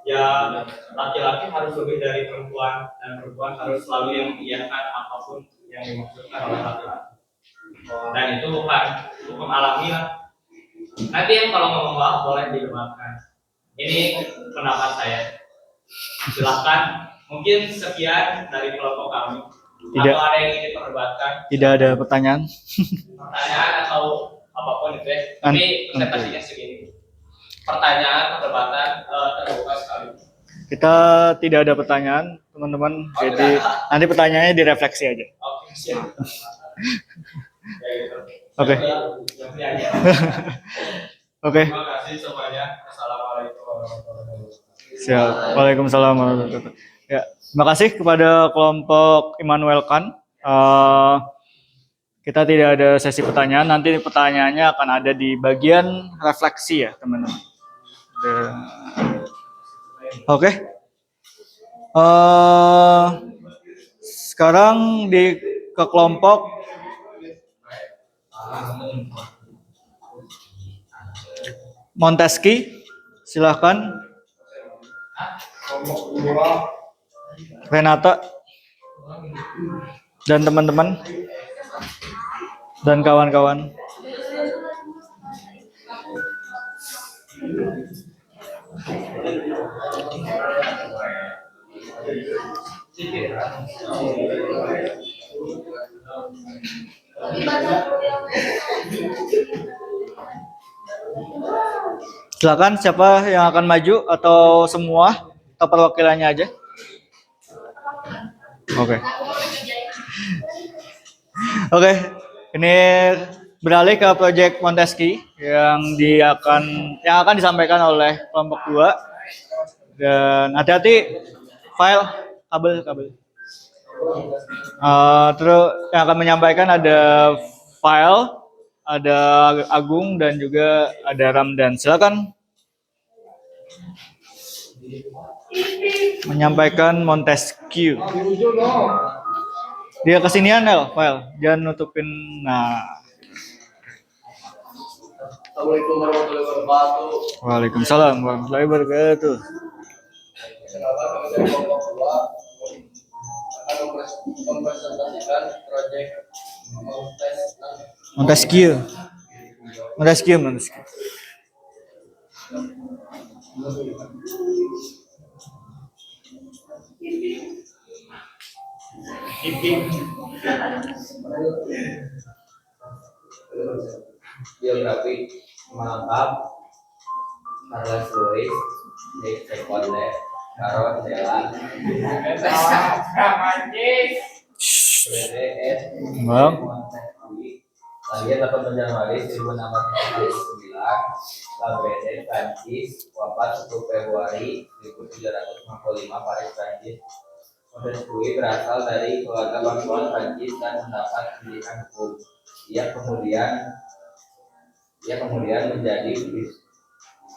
C: ya laki-laki harus lebih dari perempuan dan perempuan harus selalu yang mengiyakan apapun yang dimaksudkan oleh laki-laki. Dan itu bukan hukum alami lah. Nanti yang kalau ngomong boleh didebatkan. Ini pendapat saya. Silakan. Mungkin sekian dari kelompok kami.
D: Tidak.
C: Atau ada yang ingin diperdebatkan?
D: Tidak ada pertanyaan.
C: Pertanyaan atau apapun itu ya. Tapi presentasinya segini. Pertanyaan, perdebatan terbuka sekali.
D: Kita tidak ada pertanyaan, teman-teman. Jadi nanti pertanyaannya direfleksi aja.
C: Oke, siap. Ya, gitu.
D: Oke. Oke.
C: Terima kasih semuanya. Assalamualaikum warahmatullahi wabarakatuh.
D: Siap. Waalaikumsalam warahmatullahi wabarakatuh. Ya, terima kasih kepada kelompok Immanuel Kant. Kita tidak ada sesi pertanyaan. Nanti pertanyaannya akan ada di bagian refleksi ya, teman-teman. Oke. Sekarang ke kelompok Montesquieu, silahkan. Renata dan teman-teman dan kawan-kawan. Silakan, siapa yang akan maju atau semua atau perwakilannya aja? Oke. Oke, ini beralih ke proyek Montesquieu yang akan disampaikan oleh kelompok 2. Dan hati-hati file kabel. Terus yang akan menyampaikan ada file, ada Agung dan juga ada Ramdan. Silakan menyampaikan Montesquieu. Dia kesinian El, file. Jangan nutupin. Nah.
A: Assalamualaikum warahmatullahi wabarakatuh.
D: Waalaikumsalam warahmatullahi wabarakatuh.
A: Kenapa kami dari kelompok 2 akan mempresentasikan proyek
D: Montesquieu.
G: Biografi melengkap Carlos Luis de Seconde Caron Dela BDS
D: Bang.
G: lahir 8 Januari 1649, Labede Prancis, wafat 1 Februari 1765, Paris, Prancis. Montesquieu berasal dari keluarga bangsawan Prancis dan mendapat pendidikan hukum. Ia kemudian menjadi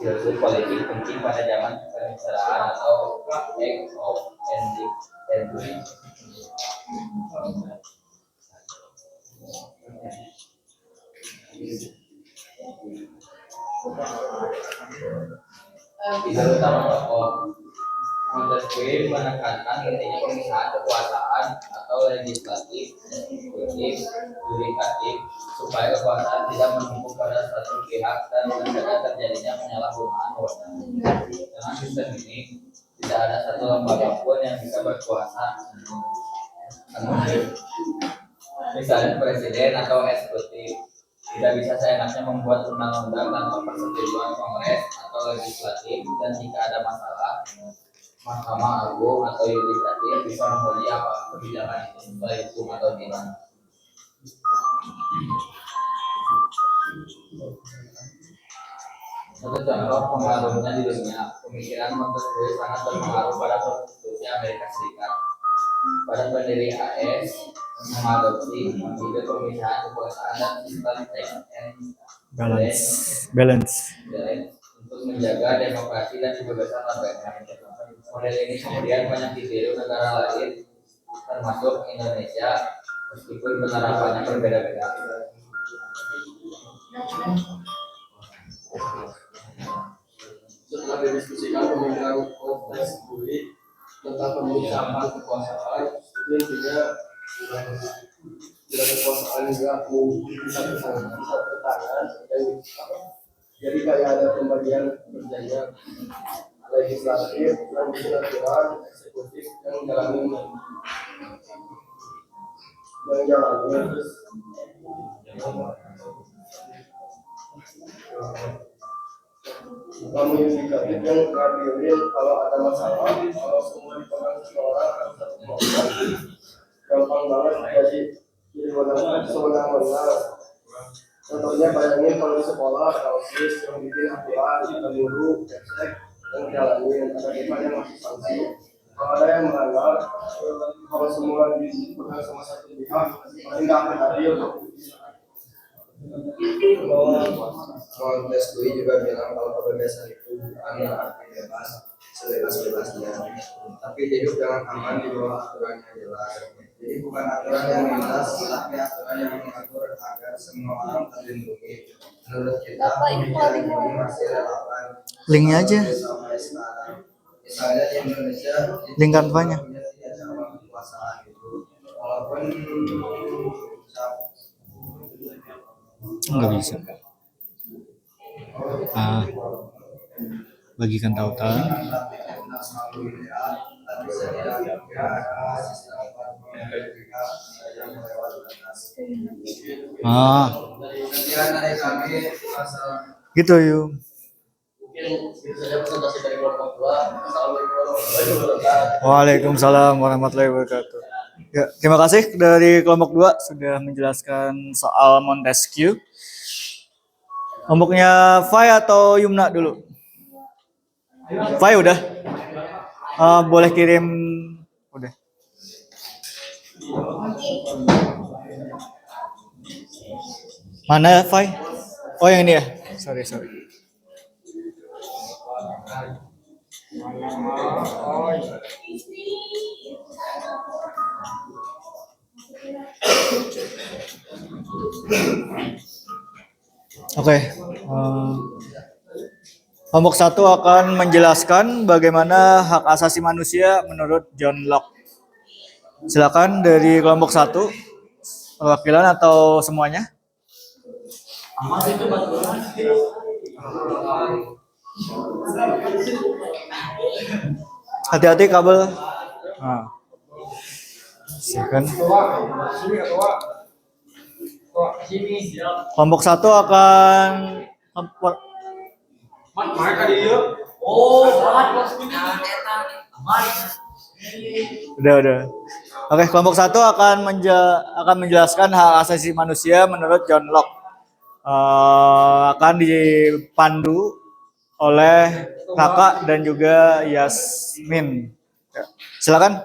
G: filsuf politik penting pada zaman penistaan atau Age of Enlightenment. Tiga utama tokoh. Montesquieu menekankan pentingnya pemisahan kekuasaan atau legislatif, eksekutif, yudikatif supaya kekuasaan tidak menumpuk pada satu pihak dan mencegah terjadinya penyalahgunaan wewenang. Dengan sistem ini, tidak ada satu lembaga pun yang bisa berkuasa. Misalnya presiden atau eksekutif tidak bisa seenaknya membuat undang-undang tanpa persetujuan Kongres atau legislatif, dan jika ada masalah, Mahkamah Agung atau yudikatif bisa menguji apa kebijakan itu sesuai hukum atau tidak. Satu contoh pengaruhnya di dunia, pemikiran Montesquieu sangat berpengaruh pada konstitusi Amerika Serikat. Pada pendiri AS mengadopsi ide pemisahan kekuasaan dan sistem check and
D: balance.
G: untuk menjaga demokrasi dan kebebasan beragama. Model ini kemudian banyak ditiru negara lain, termasuk Indonesia, meskipun penerapannya berbeda-beda.
F: Setelah didiskusikan pemikiran Montesquieu tentang pemisahan kekuasaan, itu intinya tidak kekuasaan juga bisa bertangan, jadi kayak ada pembagian kerjanya legislatif, eksekutif yang terus kamu yudikatif yang ngadilin kalau ada masalah, kalau semua dipegang seseorang atau satu kelompok, gampang banget jadi sewenang-wenang. Contohnya bayangin kalau di sekolah ada OSIS yang bikin aturan, ada guru, cek, yang jalanin, ada kita yang masih sanksi. Kalau ada yang melanggar, kalau semua dipegang sama satu pihak, paling nggak akan adil. Montesquieu juga bilang kalau kebebasan itu bukan berarti bebas sebebas-bebasnya, tapi hidup dengan aman di bawah aturan yang jelas. Jadi bukan aturan yang jelas, tapi aturan yang mengatur agar semua orang terlindungi. Menurut kita, pemikiran ini masih relevan.
D: Linknya aja.
G: Sampai sekarang. Misalnya di Indonesia,
D: Link kanvanya.
G: punya tiga cabang kekuasaan itu, walaupun
D: Nggak bisa. Bagikan tautan. Gitu yuk. Waalaikumsalam warahmatullahi wabarakatuh. Ya, terima kasih dari kelompok 2 sudah menjelaskan soal Montesquieu. Kelompoknya Fai atau Yumna dulu? Fai udah? Boleh kirim udah. Mana Fai? Oh yang ini ya? Sorry. Oke. Kelompok 1 akan menjelaskan bagaimana hak asasi manusia menurut John Locke. Silakan dari kelompok 1, perwakilan atau semuanya? Hati-hati kabel. Silakan. Kelompok 1 akan udah. Oke, kelompok 1 akan menjelaskan hak asasi manusia menurut John Locke. Akan dipandu oleh Kakak dan juga Yasmin. Ya, silakan.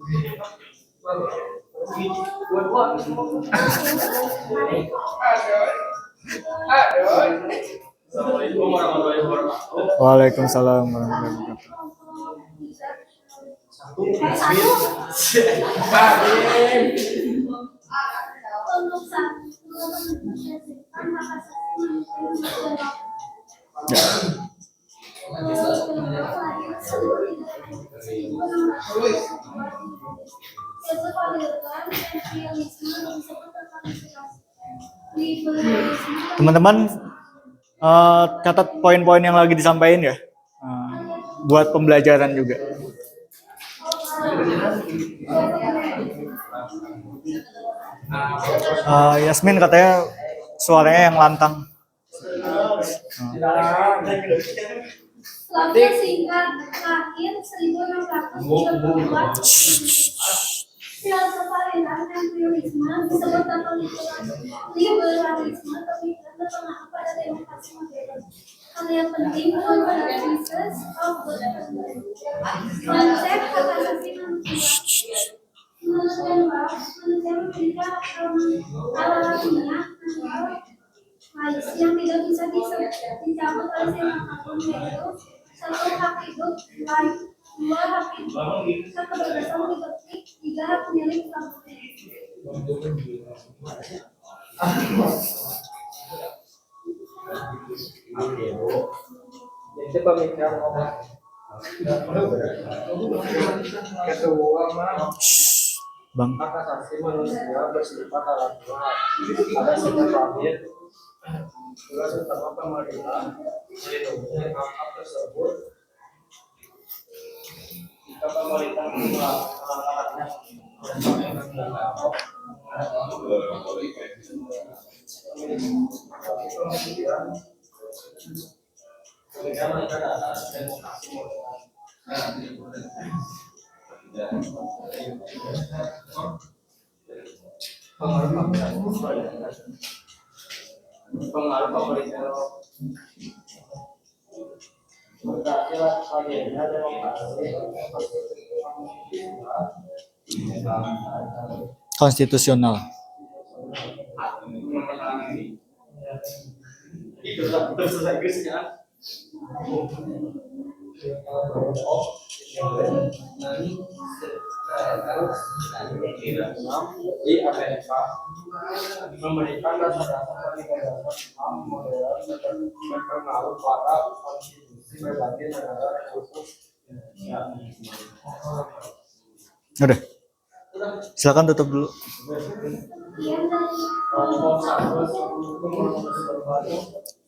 C: Assalamualaikum warahmatullahi wabarakatuh.
D: Waalaikumsalam warahmatullahi wabarakatuh.
E: Untuk satu mensukseskan hak asasi manusia.
D: Ya. Teman-teman, catat poin-poin yang lagi disampaikan ya, buat pembelajaran juga. Yasmin katanya suaranya yang lantang.
E: Lalu singkat lahir 1634. Filsafat empirisme disebut liberalisme, pemikiran berpengaruh pada demokrasi modern. Hal yang penting pada crisis of the konsep hak asasi manusia. Menurut Denmark, manusia memiliki alamiah yang tidak bisa dicabut oleh siapapun, yaitu satu hak hidup, baik dua hak hidup, kebebasan berpolitik, tiga hak milik bangsa.
F: Jadi pemikiran orang kedua mah
D: Bang,
F: hak asasi manusia bersifat alamiah. Ada sifat lahir. Tugas utama pemerintah melindungi hak tersebut. Jika pemerintah melanggarnya, kemudian mereka datang demokrasi modern. Pengaruh pemerintah berarti hadirnya demokrasi
D: konstitusional.
C: Itu bahasa Inggrisnya.
F: di Amerika memberikan dasar-dasar negara Islam modern berpengaruh pada konstitusi berbagai negara khusus.
D: Udah, silakan tutup dulu.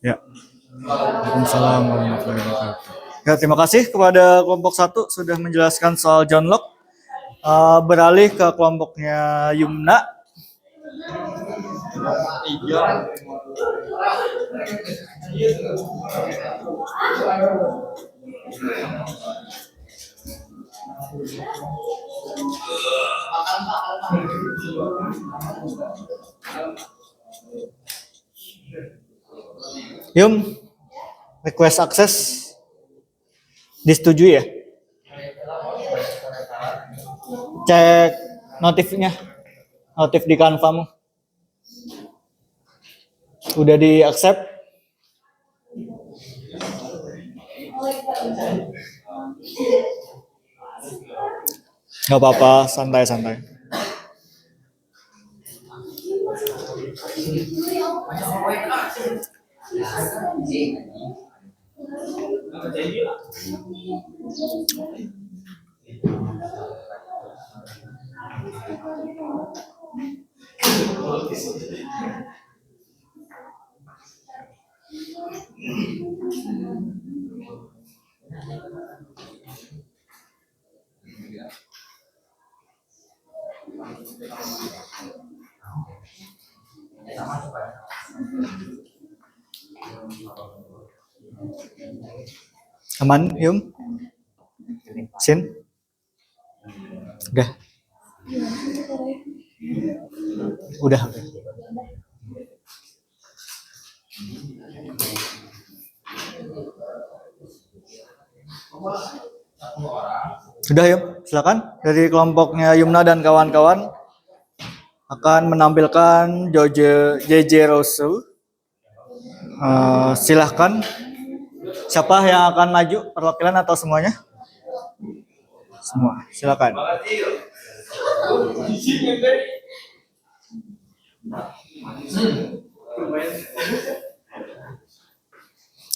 D: Ya. Waalaikumsalam warahmatullahi wabarakatuh. Ya, terima kasih kepada kelompok 1 sudah menjelaskan soal John Locke. Beralih ke kelompoknya Yumna. Yum, request akses disetujui ya? Cek notifnya, notif di Canva-mu. Udah di accept? Gak apa-apa, santai-santai. Aman, Yum? Sin? Udah? Udah. Udah, Yum? Silakan dari kelompoknya Yumna dan kawan-kawan akan menampilkan JJ Rosu. Silahkan. Siapa yang akan maju, perwakilan atau semuanya? Semua. Silakan.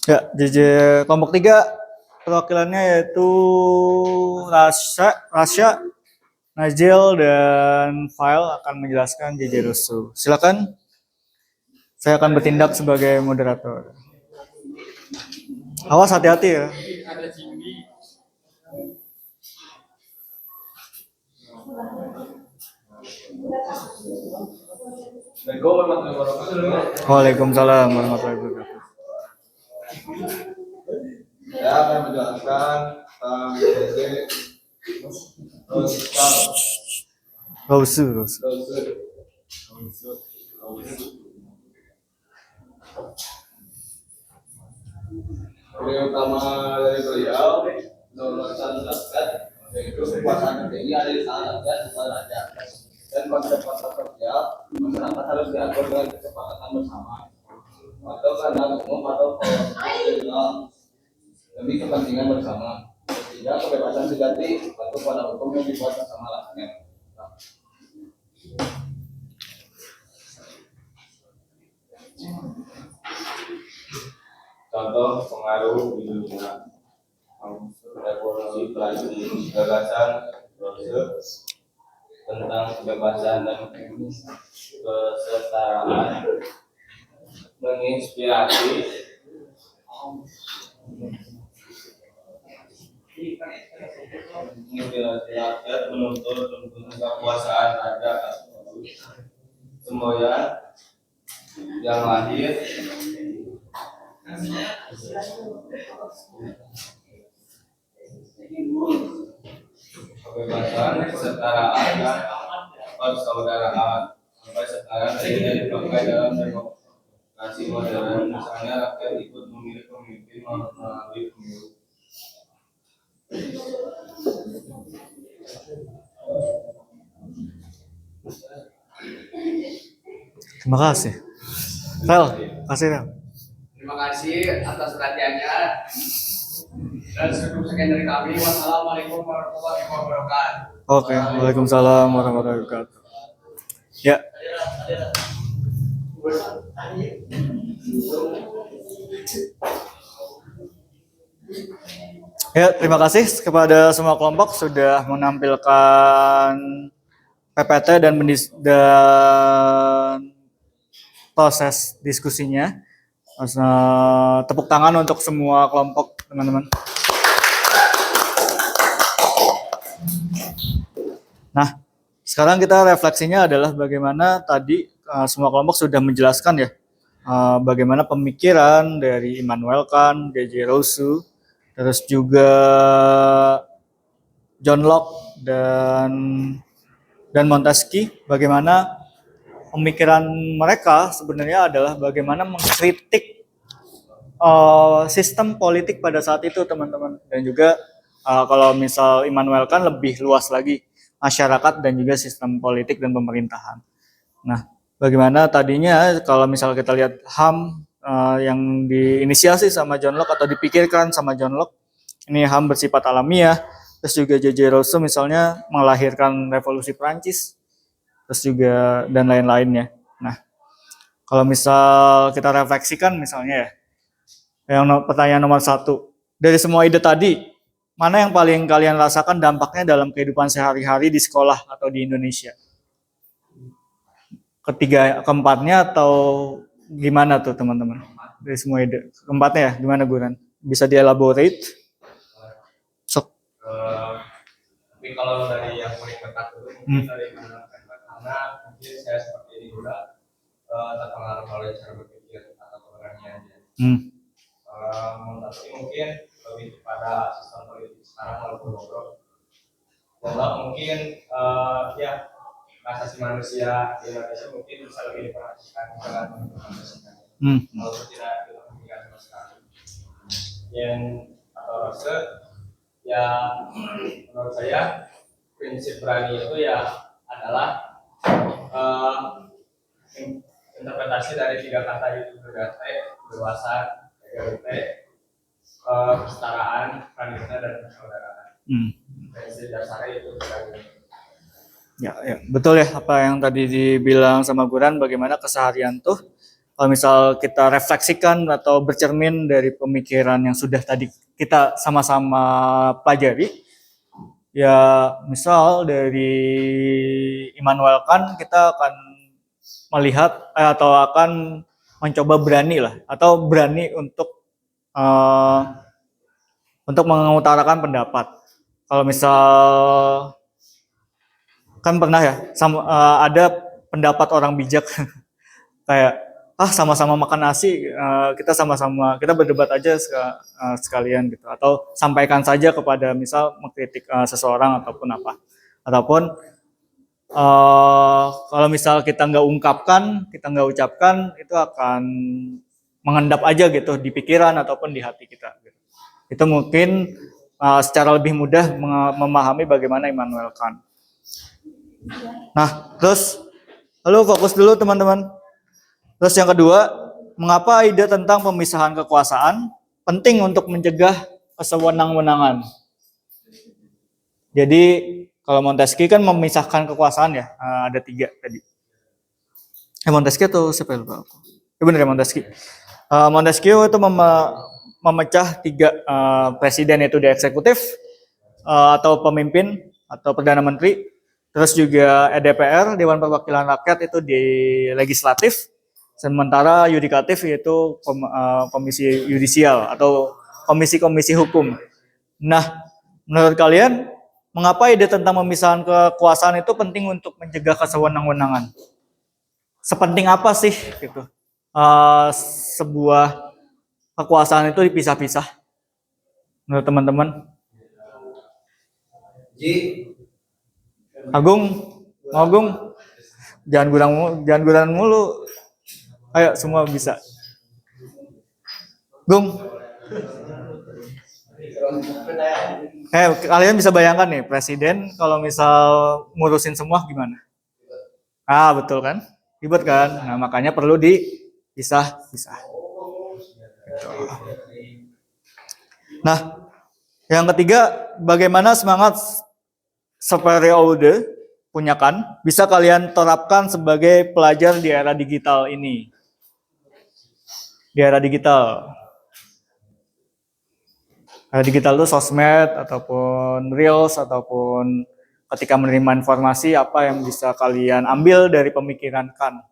D: Ya, JJ kelompok 3 perwakilannya yaitu Rasya, Najil dan Fail akan menjelaskan JJ Rosu. Silakan. Saya akan bertindak sebagai moderator. Awas hati-hati ya. Waalaikumsalam warahmatullahi wabarakatuh.
F: Saya akan menjelaskan tentang JJ
D: Rosu.
F: Ini utama dari beliau nomor 1 yaitu kekuasaan ini ada di tangan raja dan konsep-konsep kerja masyarakat harus diatur dengan kesepakatan bersama atau karena umum atau kolonial demi kepentingan bersama sehingga kebebasan sejati atau pada hukum yang dibuat bersama lainnya. Contoh pengaruh di dunia revolusi Prancis, gagasan Rousseau tentang kebebasan dan kesetaraan menginspirasi rakyat menuntut kekuasaan raja semboyan yang lahir kebebasan, kesetaraan, dan persaudaraan sampai sekarang akhirnya dipakai dalam demokrasi modern. Misalnya rakyat ikut memilih pemimpin melalui pemilu.
D: Terima kasih. Fel, kasih Fel.
C: Terima kasih atas perhatiannya dan sekian dari kami. Wassalamualaikum warahmatullahi wabarakatuh.
D: Oke, waalaikumsalam warahmatullahi wabarakatuh. Ya. Ya, terima kasih kepada semua kelompok sudah menampilkan PPT dan proses diskusinya. Tepuk tangan untuk semua kelompok, teman-teman. Nah, sekarang kita refleksinya adalah bagaimana tadi semua kelompok sudah menjelaskan ya, bagaimana pemikiran dari Immanuel Kant, JJ Rousseau, terus juga John Locke dan Montesquieu, bagaimana pemikiran mereka sebenarnya adalah bagaimana mengkritik sistem politik pada saat itu, teman-teman. Dan juga kalau misal Immanuel Kant lebih luas lagi, masyarakat dan juga sistem politik dan pemerintahan. Nah, bagaimana tadinya kalau misal kita lihat HAM yang diinisiasi sama John Locke atau dipikirkan sama John Locke, ini HAM bersifat alamiah. Terus juga JJ Rousseau misalnya melahirkan revolusi Prancis, terus juga dan lain-lainnya. Nah, kalau misal kita refleksikan misalnya ya, yang pertanyaan nomor 1, dari semua ide tadi, mana yang paling kalian rasakan dampaknya dalam kehidupan sehari-hari di sekolah atau di Indonesia? Keempatnya atau gimana tuh teman-teman? Dari semua ide. Keempatnya ya, gimana Guran? Bisa dielaborate? Sok.
C: Tapi kalau dari yang paling dekat dulu, mungkin dari karena mungkin saya seperti ini juga terpengaruh oleh cara berpikir atau keberanian aja. Tapi mungkin lebih kepada sistem politik sekarang walaupun ngobrol. Mungkin ya asasi manusia di Indonesia mungkin bisa lebih diperhatikan dengan manusia. Walaupun tidak diperhatikan sama sekali. Yang atau rasa ya menurut saya prinsip berani itu ya adalah eh, interpretasi dari 3 kata itu berdasar dewasa, egalite, kesetaraan, pradita dan persaudaraan. Prinsip dasarnya itu berani.
D: Ya, betul ya apa yang tadi dibilang sama Guran, bagaimana keseharian tuh kalau misal kita refleksikan atau bercermin dari pemikiran yang sudah tadi kita sama-sama pelajari, ya misal dari Immanuel Kant kita akan melihat atau akan mencoba berani lah atau berani untuk mengutarakan pendapat. Kalau misal kan pernah ya ada pendapat orang bijak kayak sama-sama makan nasi, kita berdebat aja sekalian gitu, atau sampaikan saja kepada misal mengkritik seseorang ataupun apa, ataupun kalau misal kita nggak ungkapkan, kita nggak ucapkan, itu akan mengendap aja gitu di pikiran ataupun di hati kita gitu. Itu mungkin secara lebih mudah memahami bagaimana Immanuel Kant. Nah, terus lalu fokus dulu teman-teman. Terus yang kedua, mengapa ide tentang pemisahan kekuasaan penting untuk mencegah kesewenang-wenangan? Jadi kalau Montesquieu kan memisahkan kekuasaan ya, ada 3 tadi. Montesquieu atau siapa yang lupa aku? Benar ya Montesquieu. Montesquieu itu memecah 3 presiden, yaitu di eksekutif atau pemimpin atau perdana menteri. Terus juga DPR, Dewan Perwakilan Rakyat, itu di legislatif, sementara yudikatif yaitu komisi yudisial atau komisi-komisi hukum. Nah, menurut kalian, mengapa ide tentang pemisahan kekuasaan itu penting untuk mencegah kesewenang-wenangan? Sepenting apa sih gitu sebuah kekuasaan itu dipisah-pisah? Menurut teman-teman? Agung, jangan gurang mulu. Ayo semua bisa. Gung. Kalian bisa bayangkan nih, presiden kalau misal ngurusin semua gimana? Betul kan? Ribet kan? Nah, makanya perlu dipisah-pisah. Gitu. Nah, yang ketiga, bagaimana semangat superiority punya Kant bisa kalian terapkan sebagai pelajar di era digital ini. Di era digital. Era digital itu sosmed ataupun reels ataupun ketika menerima informasi, apa yang bisa kalian ambil dari pemikiran Kant.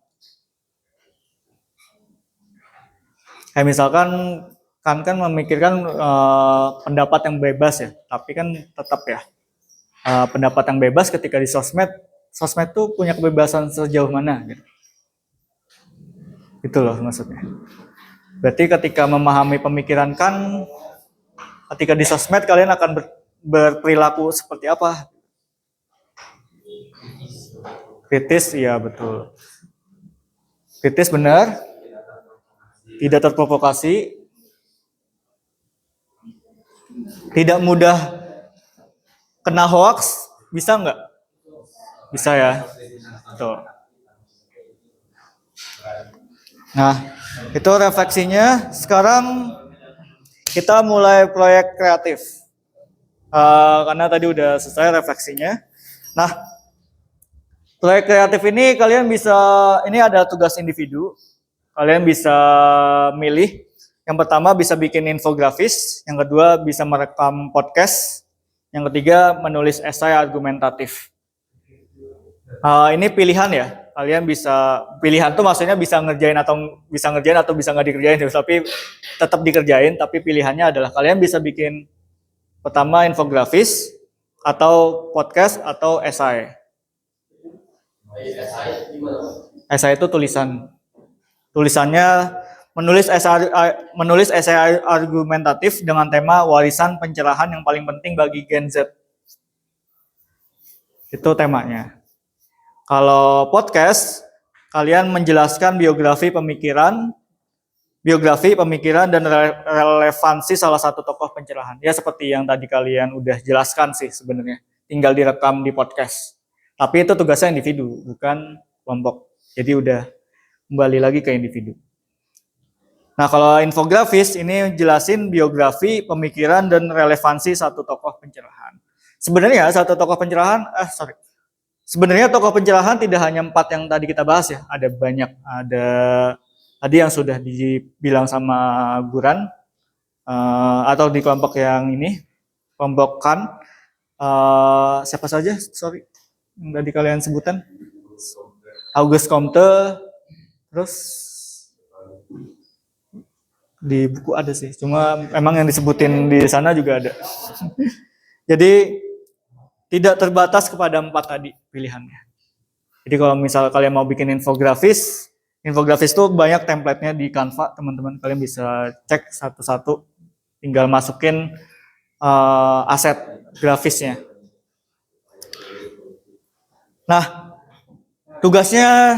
D: Kayak misalkan Kant kan memikirkan pendapat yang bebas ya, tapi kan tetap ya pendapat yang bebas ketika di sosmed tuh punya kebebasan sejauh mana gitu. Itu loh maksudnya. Berarti ketika memahami pemikiran Kant, ketika di sosmed kalian akan berperilaku seperti apa? Kritis, iya betul. Kritis benar. Tidak terprovokasi. Tidak mudah kena hoax, bisa nggak? Bisa ya. Tuh. Nah, itu refleksinya. Sekarang kita mulai proyek kreatif. Karena tadi udah selesai refleksinya. Nah, proyek kreatif ini kalian bisa, ini ada tugas individu. Kalian bisa milih. Yang pertama bisa bikin infografis, yang kedua bisa merekam podcast, yang ketiga menulis esai argumentatif. Ini pilihan ya, kalian bisa, pilihan tuh maksudnya bisa ngerjain atau bisa nggak dikerjain, tapi tetap dikerjain. Tapi pilihannya adalah kalian bisa bikin pertama infografis atau podcast atau esai. Esai itu tulisannya menulis esai argumentatif dengan tema warisan pencerahan yang paling penting bagi Gen Z. Itu temanya. Kalau podcast, kalian menjelaskan biografi pemikiran dan relevansi salah satu tokoh pencerahan. Ya seperti yang tadi kalian udah jelaskan sih sebenarnya. tinggal direkam di podcast. Tapi itu tugasnya individu, bukan kelompok. Jadi udah kembali lagi ke individu. Nah, kalau infografis ini jelasin biografi, pemikiran, dan relevansi satu tokoh pencerahan. Sebenarnya satu tokoh pencerahan, sebenarnya tokoh pencerahan tidak hanya 4 yang tadi kita bahas ya, ada banyak. Ada tadi yang sudah dibilang sama Guran, atau di kelompok yang ini, kelompok Kan, siapa saja, yang tadi kalian sebutan, Auguste Comte, terus di buku ada sih, cuma emang yang disebutin di sana juga ada. Jadi tidak terbatas kepada 4 tadi pilihannya. Jadi kalau misal kalian mau bikin infografis tuh banyak template-nya di Canva, teman-teman. Kalian bisa cek satu-satu, tinggal masukin aset grafisnya. Nah, tugasnya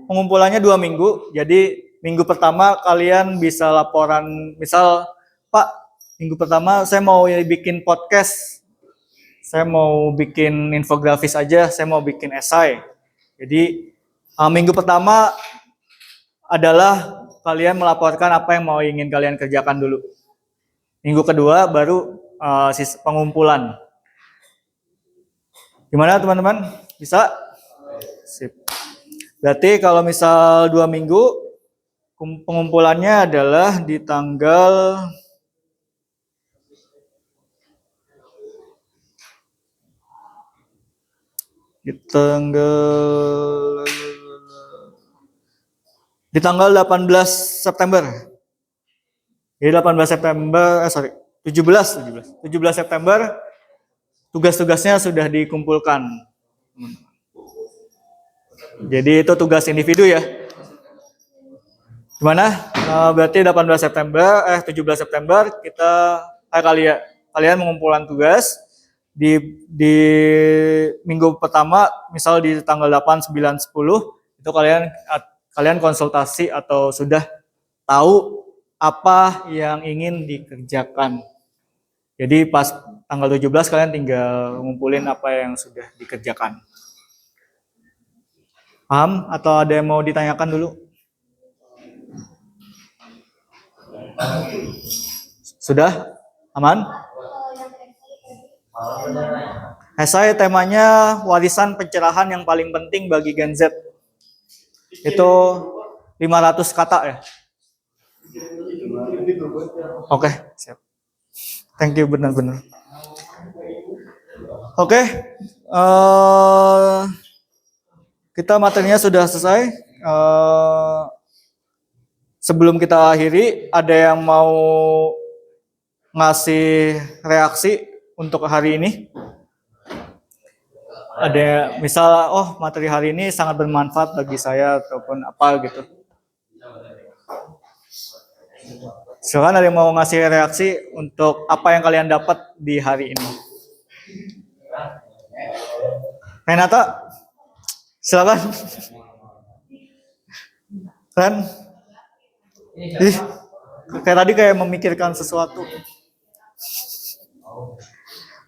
D: pengumpulannya 2 minggu. Jadi minggu pertama kalian bisa laporan, misal, Pak, minggu pertama saya mau bikin podcast, saya mau bikin infografis aja, saya mau bikin esai. Jadi minggu pertama adalah kalian melaporkan apa yang ingin kalian kerjakan dulu. Minggu kedua baru pengumpulan. Gimana teman-teman? Bisa? Sip. Berarti kalau misal 2 minggu, pengumpulannya adalah di tanggal di tanggal 18 September. Jadi 18 September, 17 September tugas-tugasnya sudah dikumpulkan. Jadi itu tugas individu ya. Gimana? Berarti 17 September kalian mengumpulkan tugas di minggu pertama, misal di tanggal 8, 9, 10 itu kalian konsultasi atau sudah tahu apa yang ingin dikerjakan. Jadi pas tanggal 17 kalian tinggal ngumpulin apa yang sudah dikerjakan. Paham? Atau ada yang mau ditanyakan dulu? Sudah? Aman? Esai temanya warisan pencerahan yang paling penting bagi Gen Z. Itu 500 kata ya? Oke, siap. Thank you, benar-benar. Oke, kita materinya sudah selesai. Sebelum kita akhiri, ada yang mau ngasih reaksi untuk hari ini? Ada misal, materi hari ini sangat bermanfaat bagi saya ataupun apa gitu. Silakan, ada yang mau ngasih reaksi untuk apa yang kalian dapat di hari ini. Renata, silakan. Ren, kayak tadi kayak memikirkan sesuatu.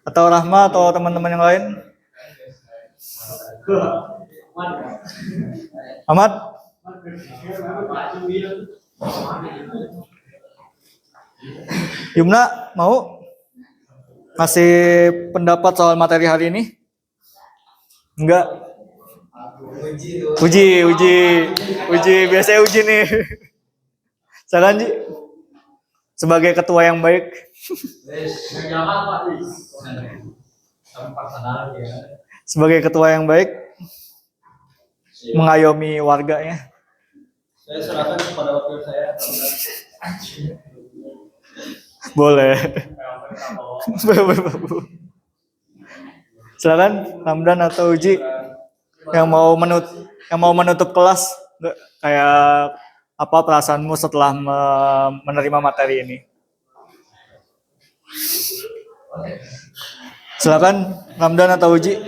D: Atau Rahma atau teman-teman yang lain. Ahmad? Yumna, mau ngasih pendapat soal materi hari ini? Enggak? Uji, biasanya uji nih. Silakan, Ji. Sebagai ketua yang baik. Sebagai ketua yang baik, mengayomi warganya.
F: Saya serahkan kepada wakil saya.
D: Boleh. Silakan, Ramdan atau Uji yang mau menutup kelas, kayak apa perasaanmu setelah menerima materi ini? Silakan, Ramdan atau Uji.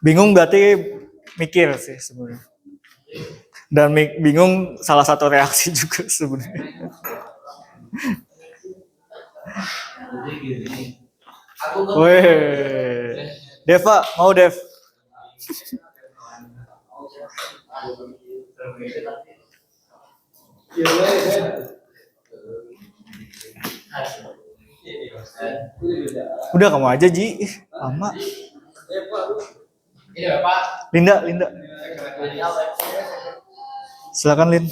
D: Bingung berarti mikir sih sebenarnya. Dan bingung salah satu reaksi juga sebenarnya. Weh. Deva, mau Dev? Udah kamu aja Ji. Ih, lama.
C: Iya Pak.
D: Linda. Silakan Lin.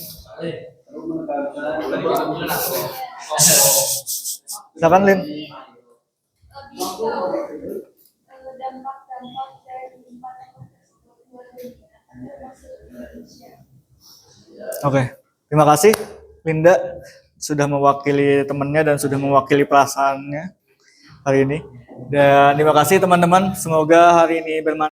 D: Silakan Lin.
E: dampak-dampak dari limpahan luar termasuk Indonesia.
D: Oke, terima kasih Linda sudah mewakili temannya dan sudah mewakili perasaannya hari ini. Dan terima kasih teman-teman, semoga hari ini bermanfaat.